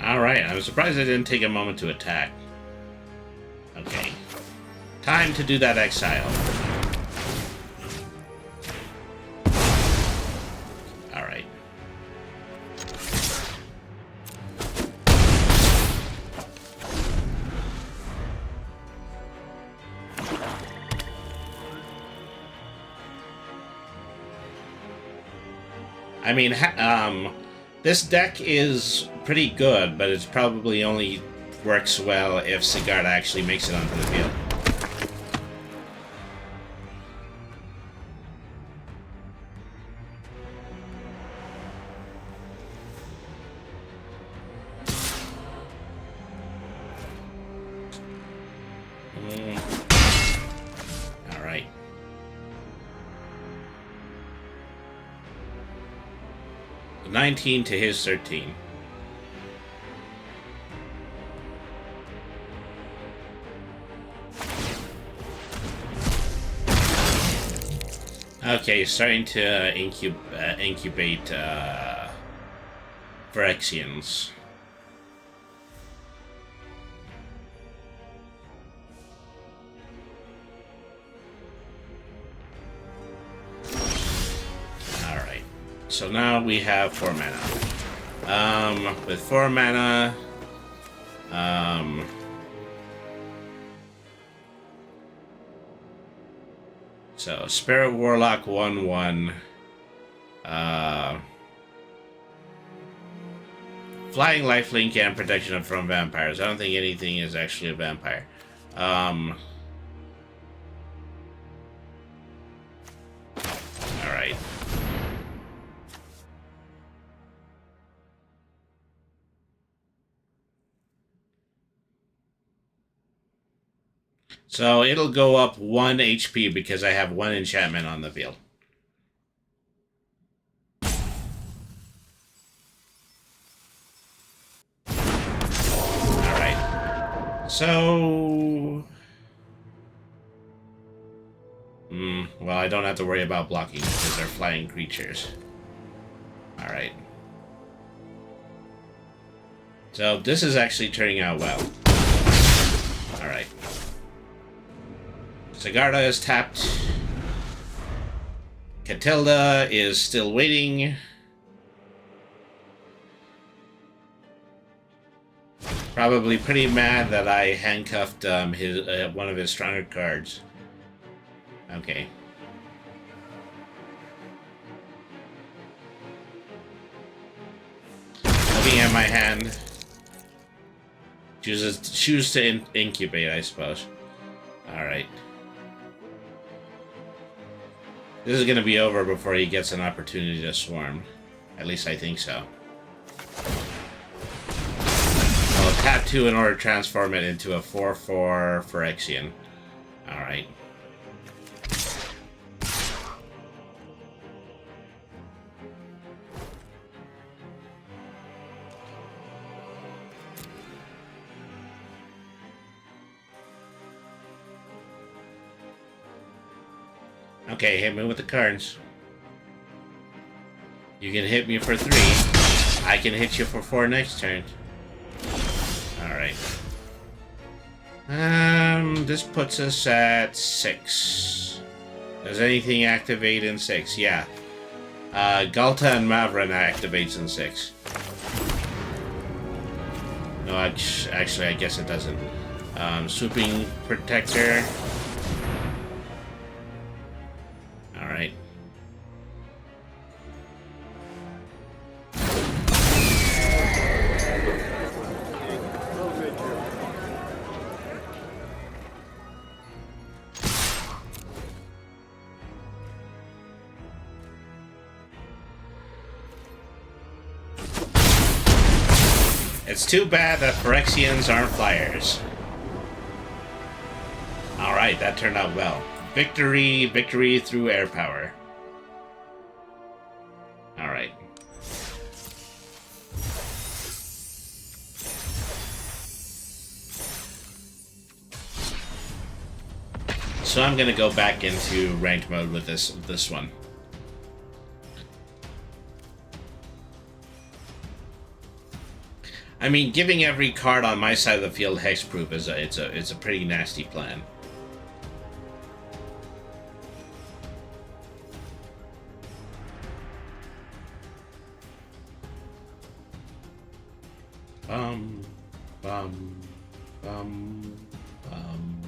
Alright, I was surprised I didn't take a moment to attack. Okay. Time to do that exile. Alright. I mean, this deck is pretty good, but it's probably only works well if Sigarda actually makes it onto the field. Alright. So 19 to his 13. Okay, starting to incubate Phyrexians. Alright, so now we have 4 mana. With 4 mana, so, Spirit Warlock 1/1. Flying Lifelink and protection from vampires. I don't think anything is actually a vampire. Alright. So it'll go up 1 HP because I have 1 enchantment on the field. Alright. So... well, I don't have to worry about blocking because they're flying creatures. Alright. So this is actually turning out well. Alright. Sigarda is tapped. Catilda is still waiting. Probably pretty mad that I handcuffed one of his stronger cards. Okay. Looking at my hand. Choose to incubate, I suppose. Alright. This is going to be over before he gets an opportunity to swarm. At least I think so. I'll tap 2 in order to transform it into a 4/4 Phyrexian. Alright. Okay, hit me with the cards. You can hit me for 3. I can hit you for 4 next turn. Alright. This puts us at 6. Does anything activate in 6? Yeah. Galta and Mavrin activates in 6. No, actually, I guess it doesn't. Swooping Protector. Alright. It's too bad that Phyrexians aren't flyers. Alright, that turned out well. Victory through air power. Alright. So I'm gonna go back into ranked mode with this one. I mean, giving every card on my side of the field hexproof is a pretty nasty plan. Bum, bum, bum, bum.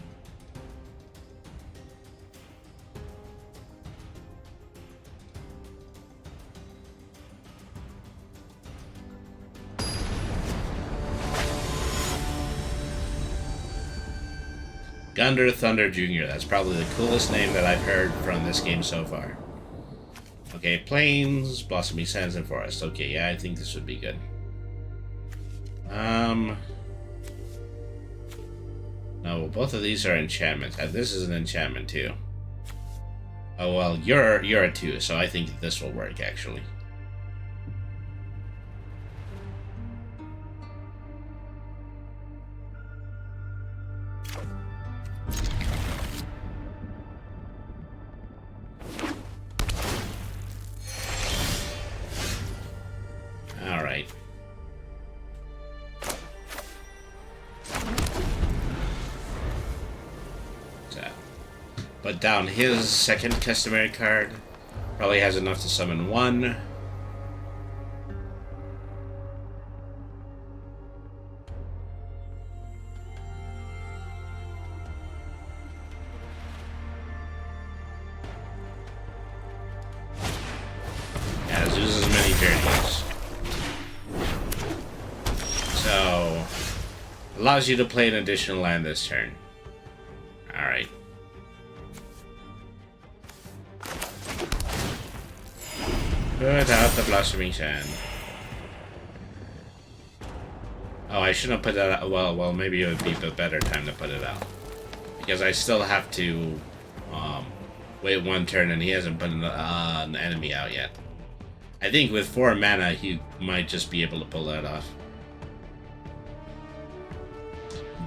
Gunder Thunder Jr. That's probably the coolest name that I've heard from this game so far. Okay, Plains, Blossomy Sands, and Forest. Okay, yeah, I think this would be good. No, both of these are enchantments. This is an enchantment too. Oh well, you're a 2, so I think this will work actually. All right. Put down his second customary card. Probably has enough to summon 1. Yeah, this uses many journeys. So, allows you to play an additional land this turn. Alright. Put out the Blossoming Sand. Oh, I shouldn't have put that out. Well, maybe it would be the better time to put it out. Because I still have to wait 1 turn and he hasn't put an enemy out yet. I think with 4 mana, he might just be able to pull that off.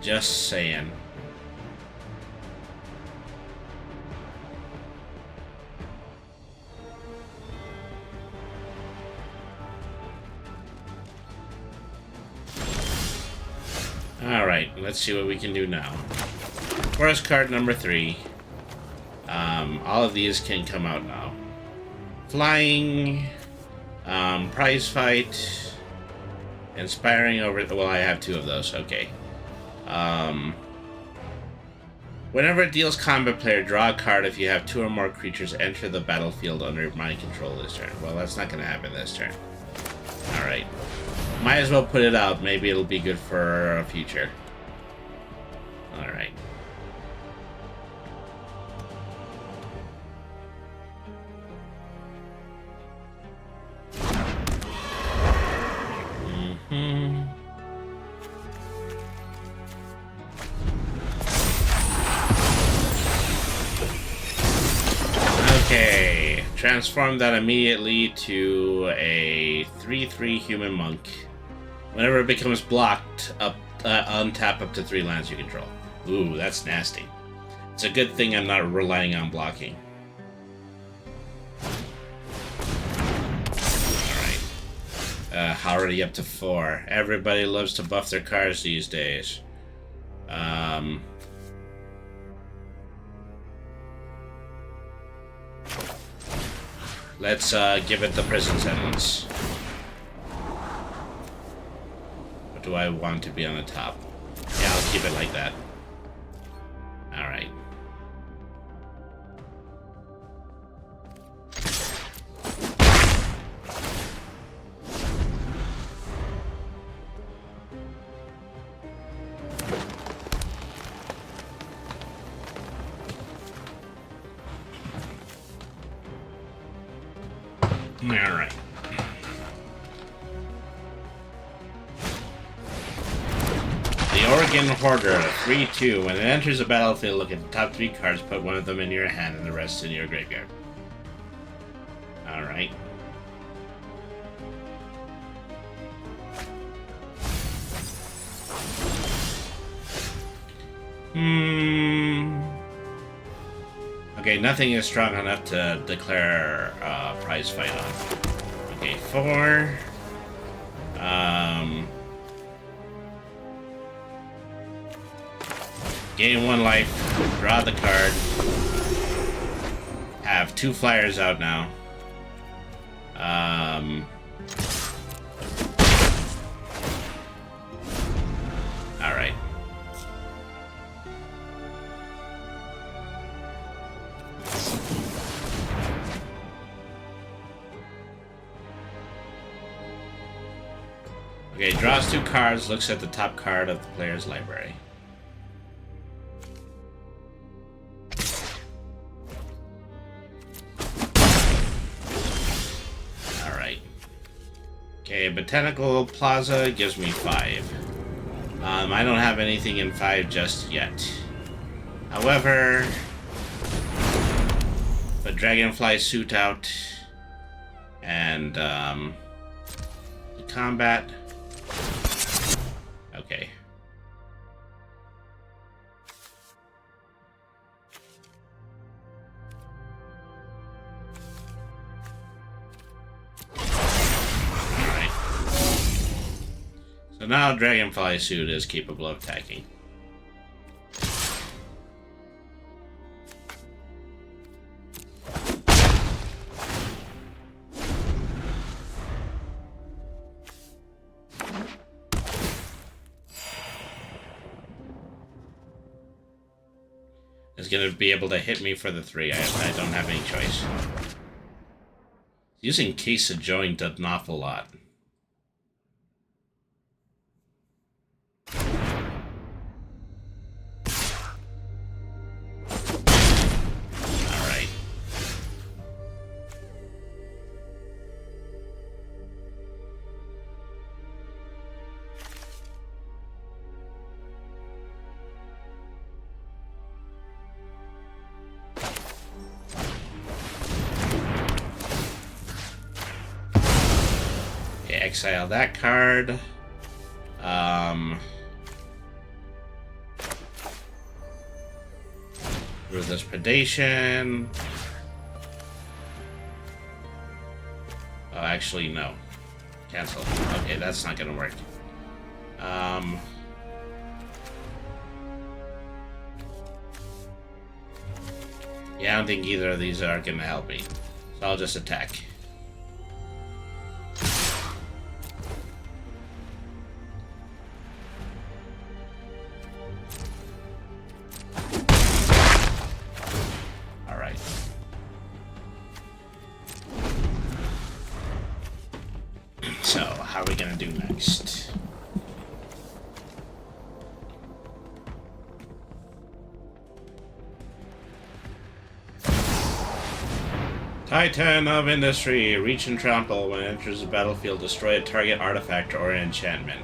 Just saying. Alright, let's see what we can do now. Forest card number 3. All of these can come out now. Flying, prize fight, inspiring over... Well, I have 2 of those, okay. Whenever it deals combat player, draw a card. If you have 2 or more creatures enter the battlefield under my control this turn. Well, that's not going to happen this turn. Alright. Might as well put it out. Maybe it'll be good for a future. Alright. transform that immediately to a 3/3 human monk. Whenever it becomes blocked, untap up to 3 lands you control. Ooh, that's nasty. It's a good thing I'm not relying on blocking. Alright. Already up to 4. Everybody loves to buff their cards these days. Let's give it the prison sentence. Or do I want to be on the top? Yeah, I'll keep it like that. Alright. Alright. The Oregon Hoarder, 3/2. When it enters the battlefield, look at the top 3 cards, put one of them in your hand and the rest in your graveyard. Alright. Okay, nothing is strong enough to declare a prize fight on. Okay, 4. Gain 1 life, draw the card. Have 2 flyers out now. Alright. Okay, draws 2 cards, looks at the top card of the player's library. Alright. Okay, Botanical Plaza gives me 5. I don't have anything in 5 just yet. However, put Dragonfly Suit out and the combat. Okay. Alright. So now Dragonfly Suit is capable of attacking. Is going to be able to hit me for the 3. I don't have any choice. Using Case of Join does an awful lot. Alright. Exile that card. Ruthless Predation. Oh, actually, no. Cancel. Okay, that's not gonna work. Yeah, I don't think either of these are gonna help me. So I'll just attack. So, how are we gonna do next? Titan of Industry. Reach and trample. When it enters the battlefield, destroy a target artifact or enchantment.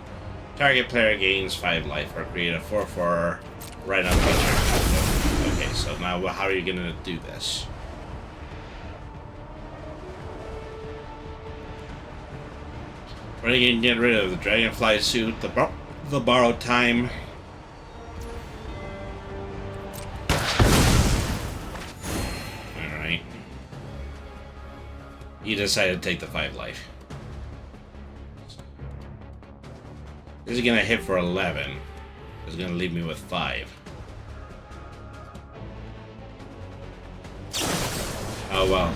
Target player gains 5 life, or create a 4/4 right on the turn. Okay, so now how are you gonna do this? We're gonna get rid of the dragonfly suit, the borrowed time. Alright. He decided to take the 5 life. This is gonna hit for 11. It's gonna leave me with 5. Oh well.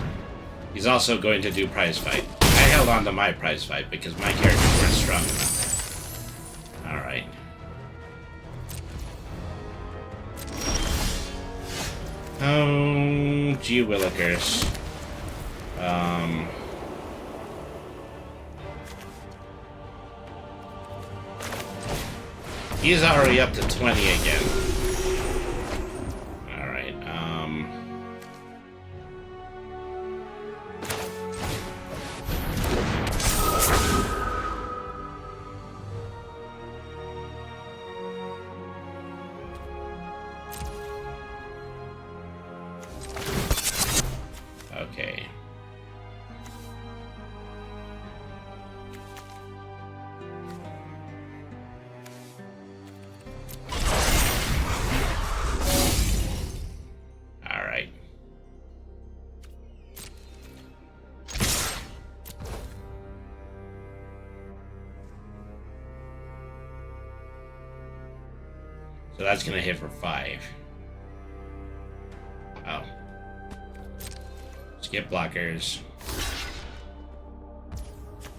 He's also going to do prize fight. I held on to my prize fight because my characters weren't strong enough. Alright. Oh, gee willikers. He's already up to 20 again. Alright, okay. Alright. So that's gonna hit for 5. Oh. Skip blockers.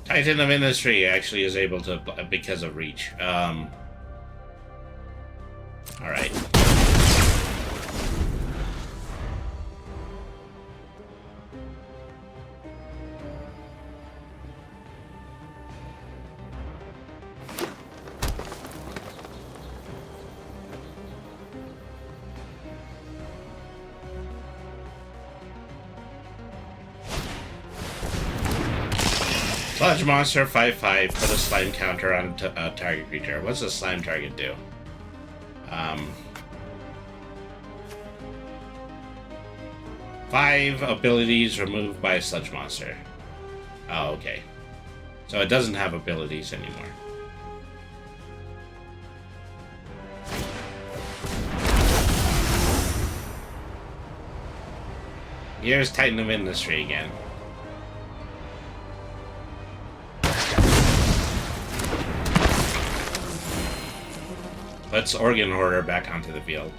Titan of Industry actually is able to, because of reach. Alright. Sludge monster 5/5. Put a slime counter on a target creature. What's the slime target do? 5 abilities removed by a sludge monster. Oh, okay. So it doesn't have abilities anymore. Here's Titan of Industry again. Let's Organ Hoarder back onto the field.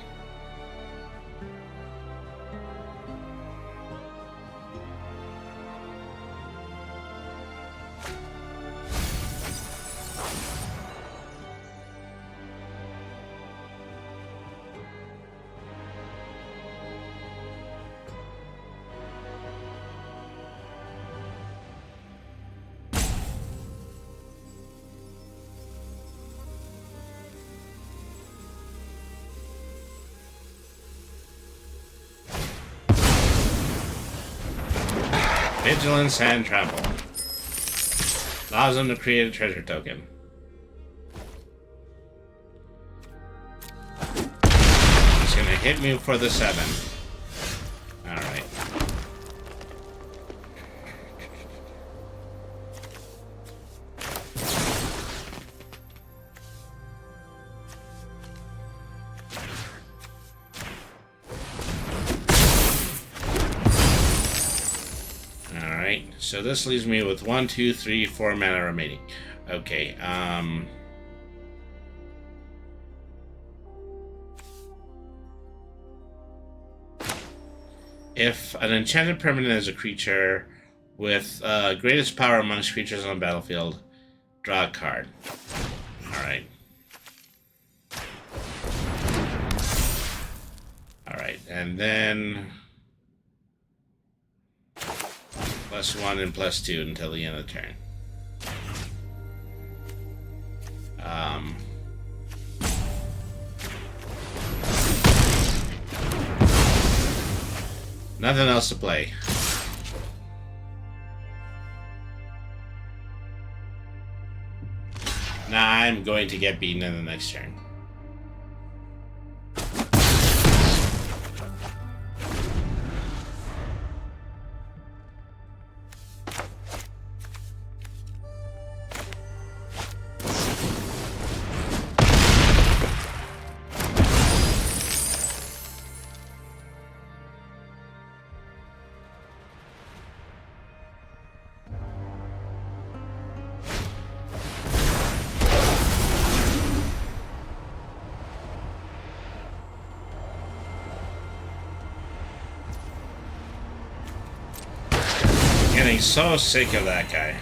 Vigilance and Trample. Allows them to create a treasure token. He's gonna hit me for the 7. Alright. So this leaves me with 1, 2, 3, 4 mana remaining. Okay, if an enchanted permanent is a creature with greatest power amongst creatures on the battlefield, draw a card. Alright. Alright, and then +1 and +2 until the end of the turn. Nothing else to play. Nah, I'm going to get beaten in the next turn. getting so sick of that guy.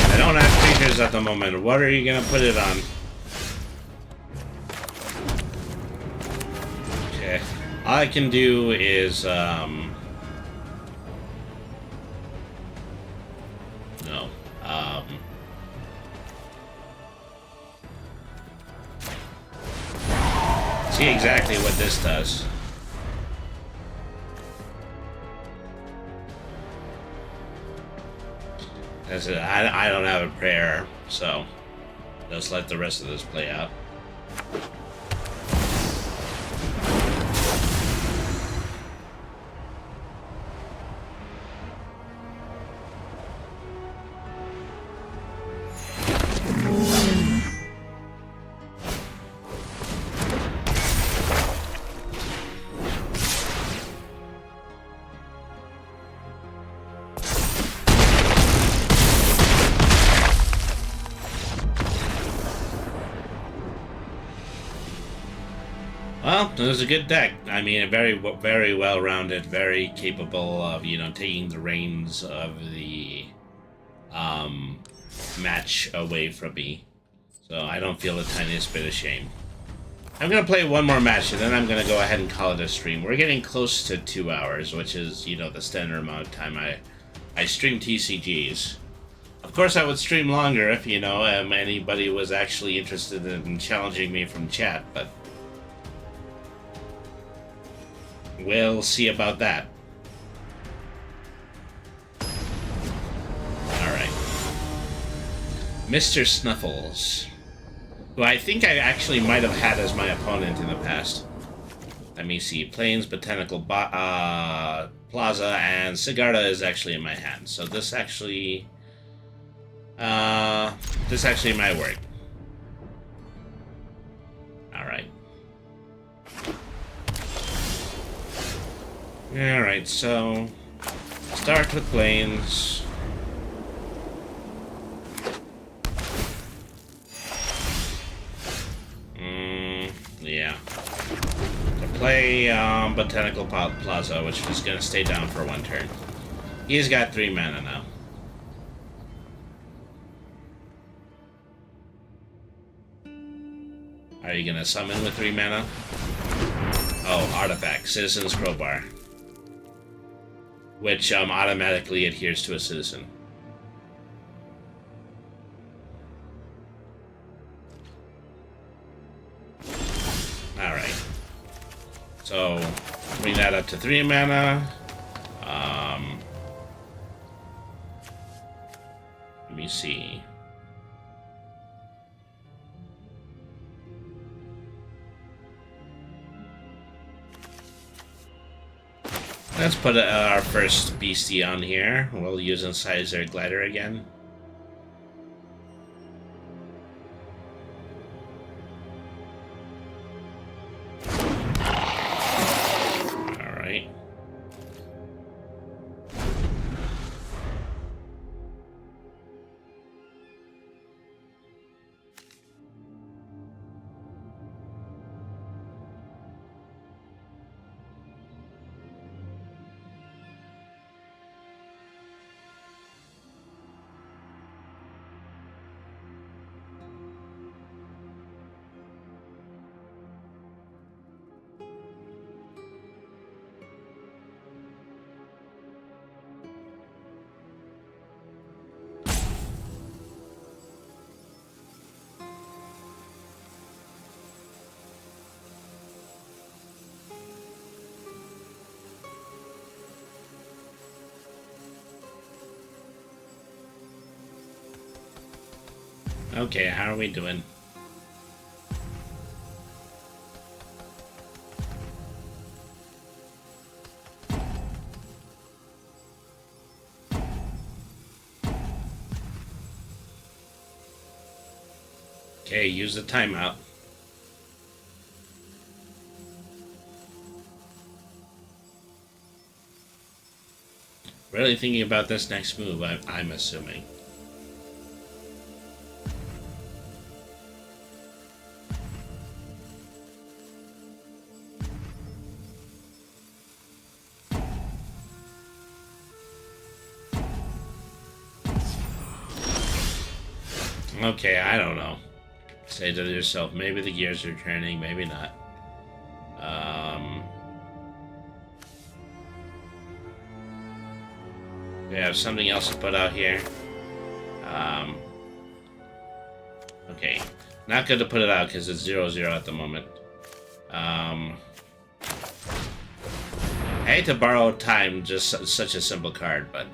I don't have creatures at the moment. What are you gonna put it on? Okay. All I can do is, no. See exactly what this does. I don't have a prayer, so just let the rest of this play out. Well, it was a good deck. I mean, very well-rounded, very capable of, you know, taking the reins of the match away from me. So I don't feel the tiniest bit of shame. I'm going to play one more match, and then I'm going to go ahead and call it a stream. We're getting close to 2 hours, which is, you know, the standard amount of time I stream TCGs. Of course, I would stream longer if, you know, anybody was actually interested in challenging me from chat, but we'll see about that. Alright. Mr. Snuffles, who I think I actually might have had as my opponent in the past. Let me see. Plains, Botanical Plaza, and Sigarda is actually in my hand. So this actually might work. Alright. Alright, so start with Plains. Yeah. To play Botanical Plaza, which is going to stay down for one turn. He's got 3 mana now. Are you going to summon with 3 mana? Oh, Artifact, Citizen's Crowbar. Which automatically adheres to a citizen. Alright. So, bring that up to 3 mana. Let me see. Let's put our first beastie on here. We'll use Incisor Glider again. Alright. Okay, how are we doing? Okay, use the timeout. Really thinking about this next move, I'm assuming. Okay, I don't know. Say to yourself, maybe the gears are turning, maybe not. We have something else to put out here. Okay, not good to put it out because it's 0-0 at the moment. I hate to borrow time, just such a simple card, but...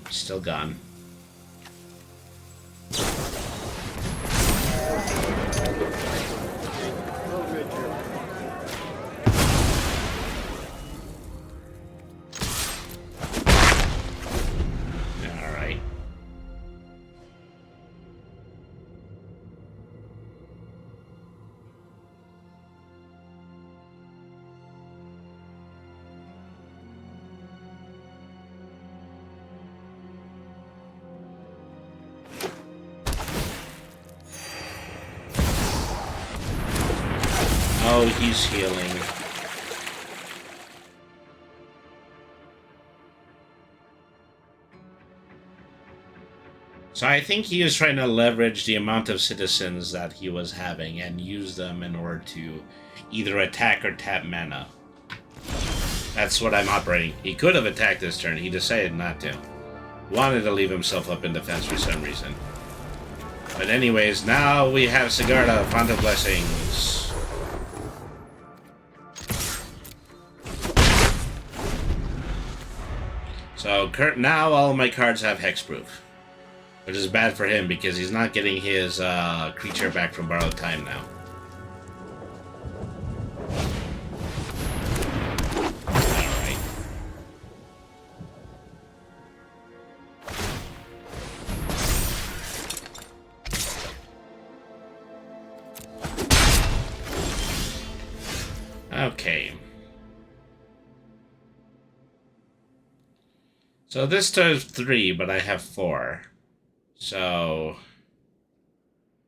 still gone. Alright. Oh, he's healing. So I think he was trying to leverage the amount of citizens that he was having and use them in order to either attack or tap mana. That's what I'm operating. He could have attacked this turn. He decided not to. Wanted to leave himself up in defense for some reason. But anyways, now we have Sigarda, Font of Blessings. So now all of my cards have hexproof, which is bad for him because he's not getting his creature back from borrowed time now. Alright. Okay. So this does 3, but I have 4. So,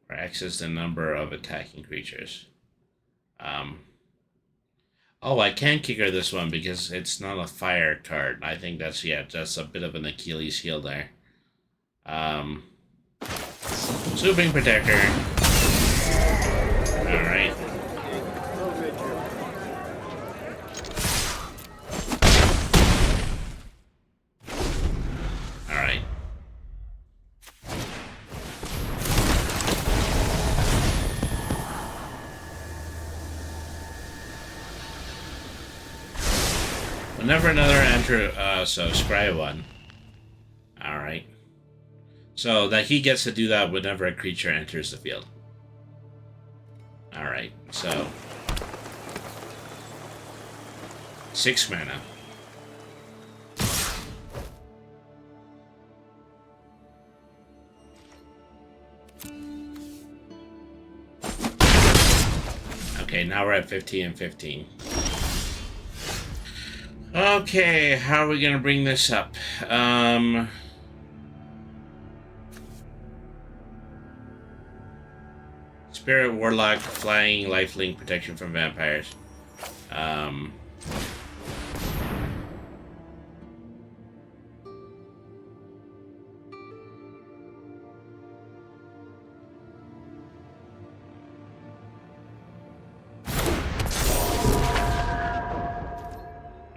X is the number of attacking creatures. Oh, I can't kicker this one because it's not a fire card. I think that's, yeah, that's a bit of an Achilles heel there. Swooping Protector. Alright. Alright. Whenever another enter, so scry 1. Alright. So that he gets to do that whenever a creature enters the field. Alright, so 6 mana. Okay, now we're at 15 and 15. Okay, how are we gonna bring this up? Spirit, Warlock, Flying, Lifelink, Protection from Vampires.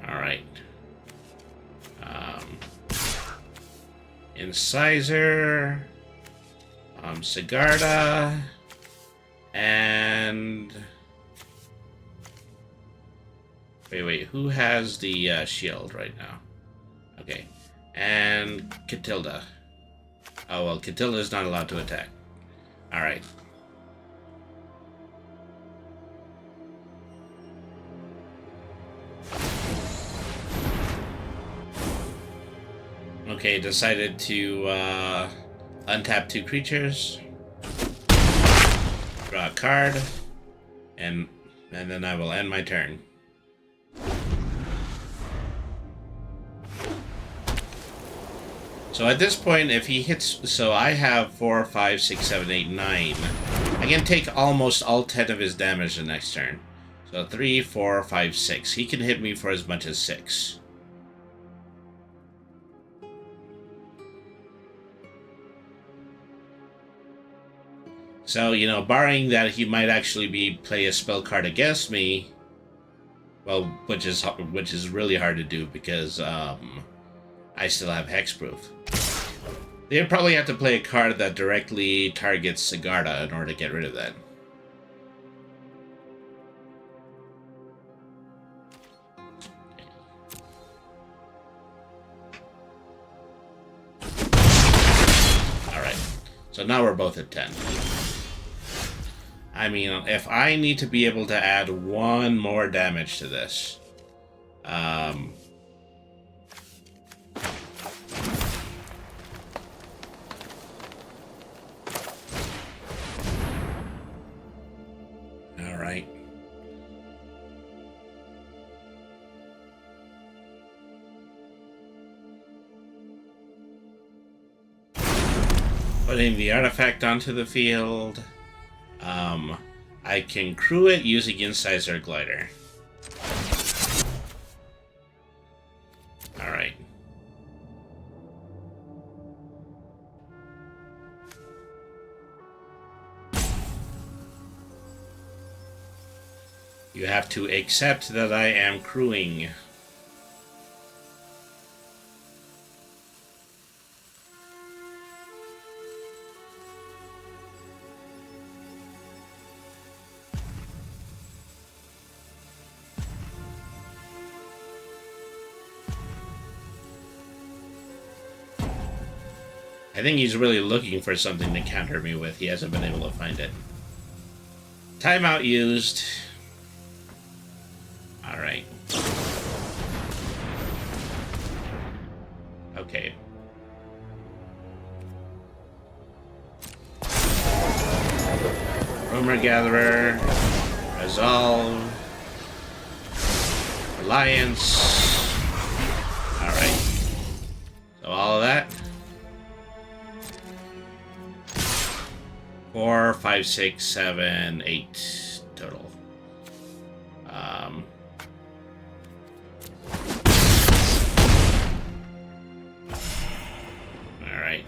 Alright. Incisor. Sigarda, and wait, who has the shield right now? Okay, and Catilda. Oh well, Catilda is not allowed to attack. All right. Okay, decided to untap 2 creatures, draw a card, and then I will end my turn. So at this point, if he hits, so I have 4, 5, 6, 7, 8, 9. I can take almost all 10 of his damage the next turn. So 3, 4, 5, 6. He can hit me for as much as 6. So, you know, barring that he might actually play a spell card against me, well, which is really hard to do because I still have hexproof. They'd probably have to play a card that directly targets Sigarda in order to get rid of that. Alright, so now we're both at 10. I mean, if I need to be able to add 1 more damage to this, alright. Putting the artifact onto the field. I can crew it using Incisor Glider. Alright. You have to accept that I am crewing. I think he's really looking for something to counter me with. He hasn't been able to find it. Timeout used. Alright. Okay. Rumor Gatherer. Resolve. Alliance. Alright. So all of that. 4, 5, 6, 7, 8 total. Alright.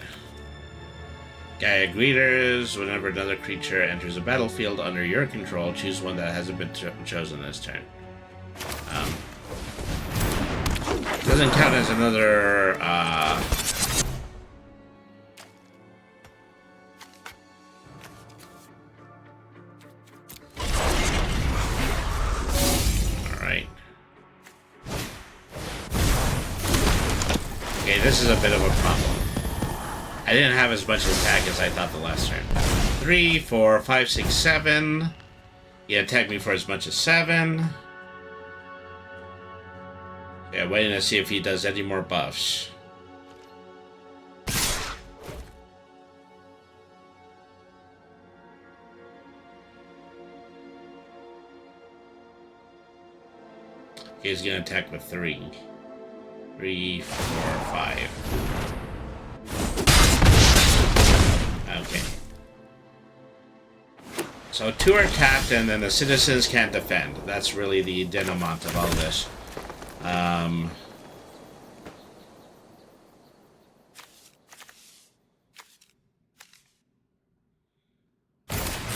Gaia Greeters. Whenever another creature enters a battlefield under your control, choose one that hasn't been chosen this turn. Doesn't count as another Okay, this is a bit of a problem. I didn't have as much attack as I thought the last turn. 3, 4, 5, 6, 7. He attacked me for as much as 7. Yeah, waiting to see if he does any more buffs. Okay, he's gonna attack with 3. 3, 4, 5. Okay. So 2 are tapped, and then the citizens can't defend. That's really the denouement of all this.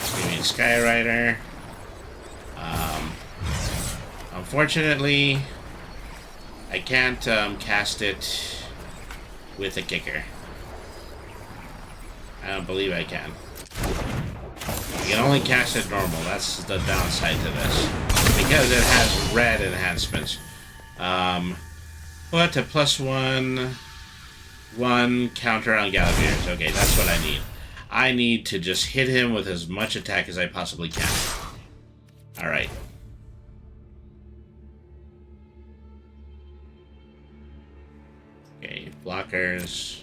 Screaming Skyrider. Unfortunately, I can't cast it with a kicker. I don't believe I can. You can only cast it normal. That's the downside to this. Because it has red enhancements. Put a +1 counter on Galaviers. Okay, that's what I need. I need to just hit him with as much attack as I possibly can. Alright. Okay, blockers.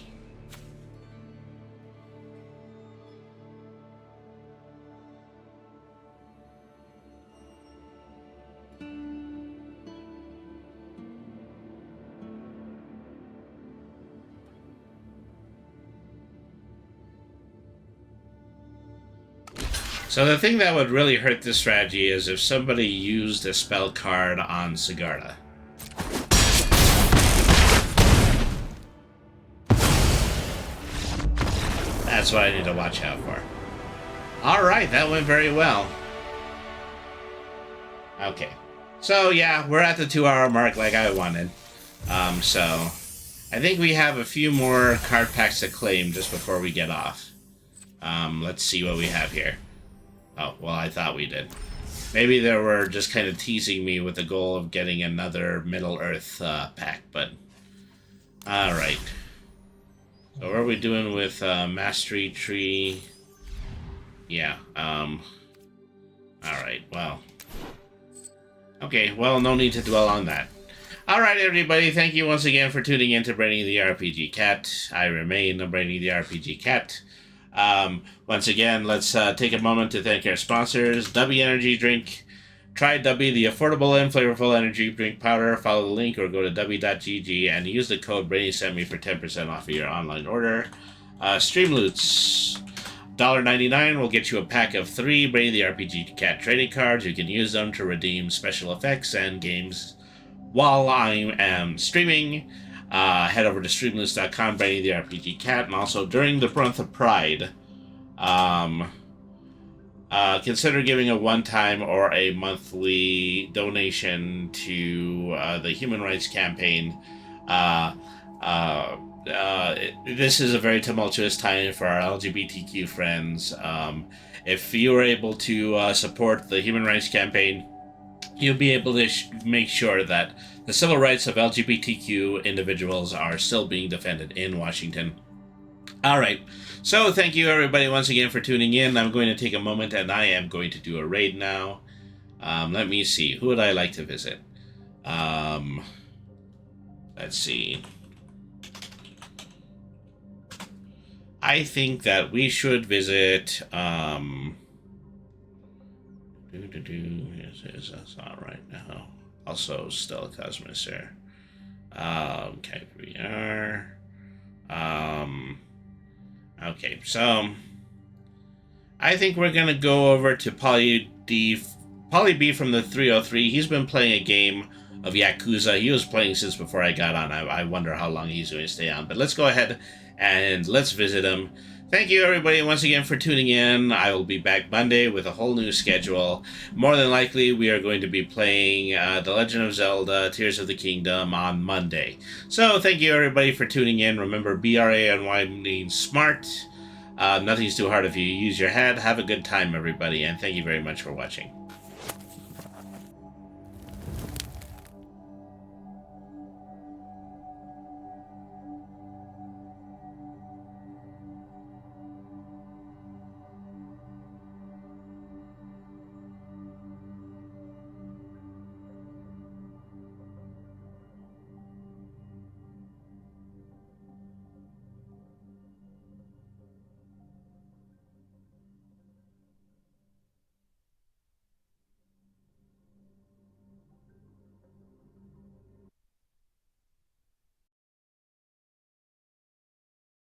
So the thing that would really hurt this strategy is if somebody used a spell card on Sigarda. That's what I need to watch out for. Alright, that went very well. Okay. So yeah, we're at the 2-hour mark like I wanted. So I think we have a few more card packs to claim just before we get off. Let's see what we have here. Oh, well, I thought we did. Maybe they were just kind of teasing me with the goal of getting another Middle-earth pack, but... Alright. So what are we doing with Mastery Tree? Yeah, Alright, well... Okay, well, no need to dwell on that. Alright, everybody, thank you once again for tuning in to Brainy the RPG Cat. I remain Brainy the RPG Cat. Once again, let's take a moment to thank our sponsors, Dubby Energy Drink. Try Dubby, the affordable and flavorful energy drink powder. Follow the link or go to dubby.gg and use the code BrainySendMe for 10% off of your online order. Streamloots, $1.99 will get you a pack of 3 Brainy the RPG Cat trading cards. You can use them to redeem special effects and games while I am streaming. Head over to streamloots.com, Brainy the RPG Cat, and also during the month of Pride, consider giving a one-time or a monthly donation to the Human Rights Campaign. This is a very tumultuous time for our LGBTQ friends. If you are able to support the Human Rights Campaign, you'll be able to make sure that the civil rights of LGBTQ individuals are still being defended in Washington. Alright, so thank you everybody once again for tuning in. I'm going to take a moment and I am going to do a raid now. Let me see, who would I like to visit? Let's see. I think that we should visit, That's not right now. Also, Stella Cosmister. Okay, we are. Okay, so I think we're gonna go over to Poly B from the 303. He's been playing a game of Yakuza. He was playing since before I got on. I wonder how long he's going to stay on. But let's go ahead and let's visit him. Thank you, everybody, once again for tuning in. I will be back Monday with a whole new schedule. More than likely, we are going to be playing The Legend of Zelda, Tears of the Kingdom on Monday. So, thank you, everybody, for tuning in. Remember, BRANY means smart. Nothing's too hard if you use your head. Have a good time, everybody, and thank you very much for watching.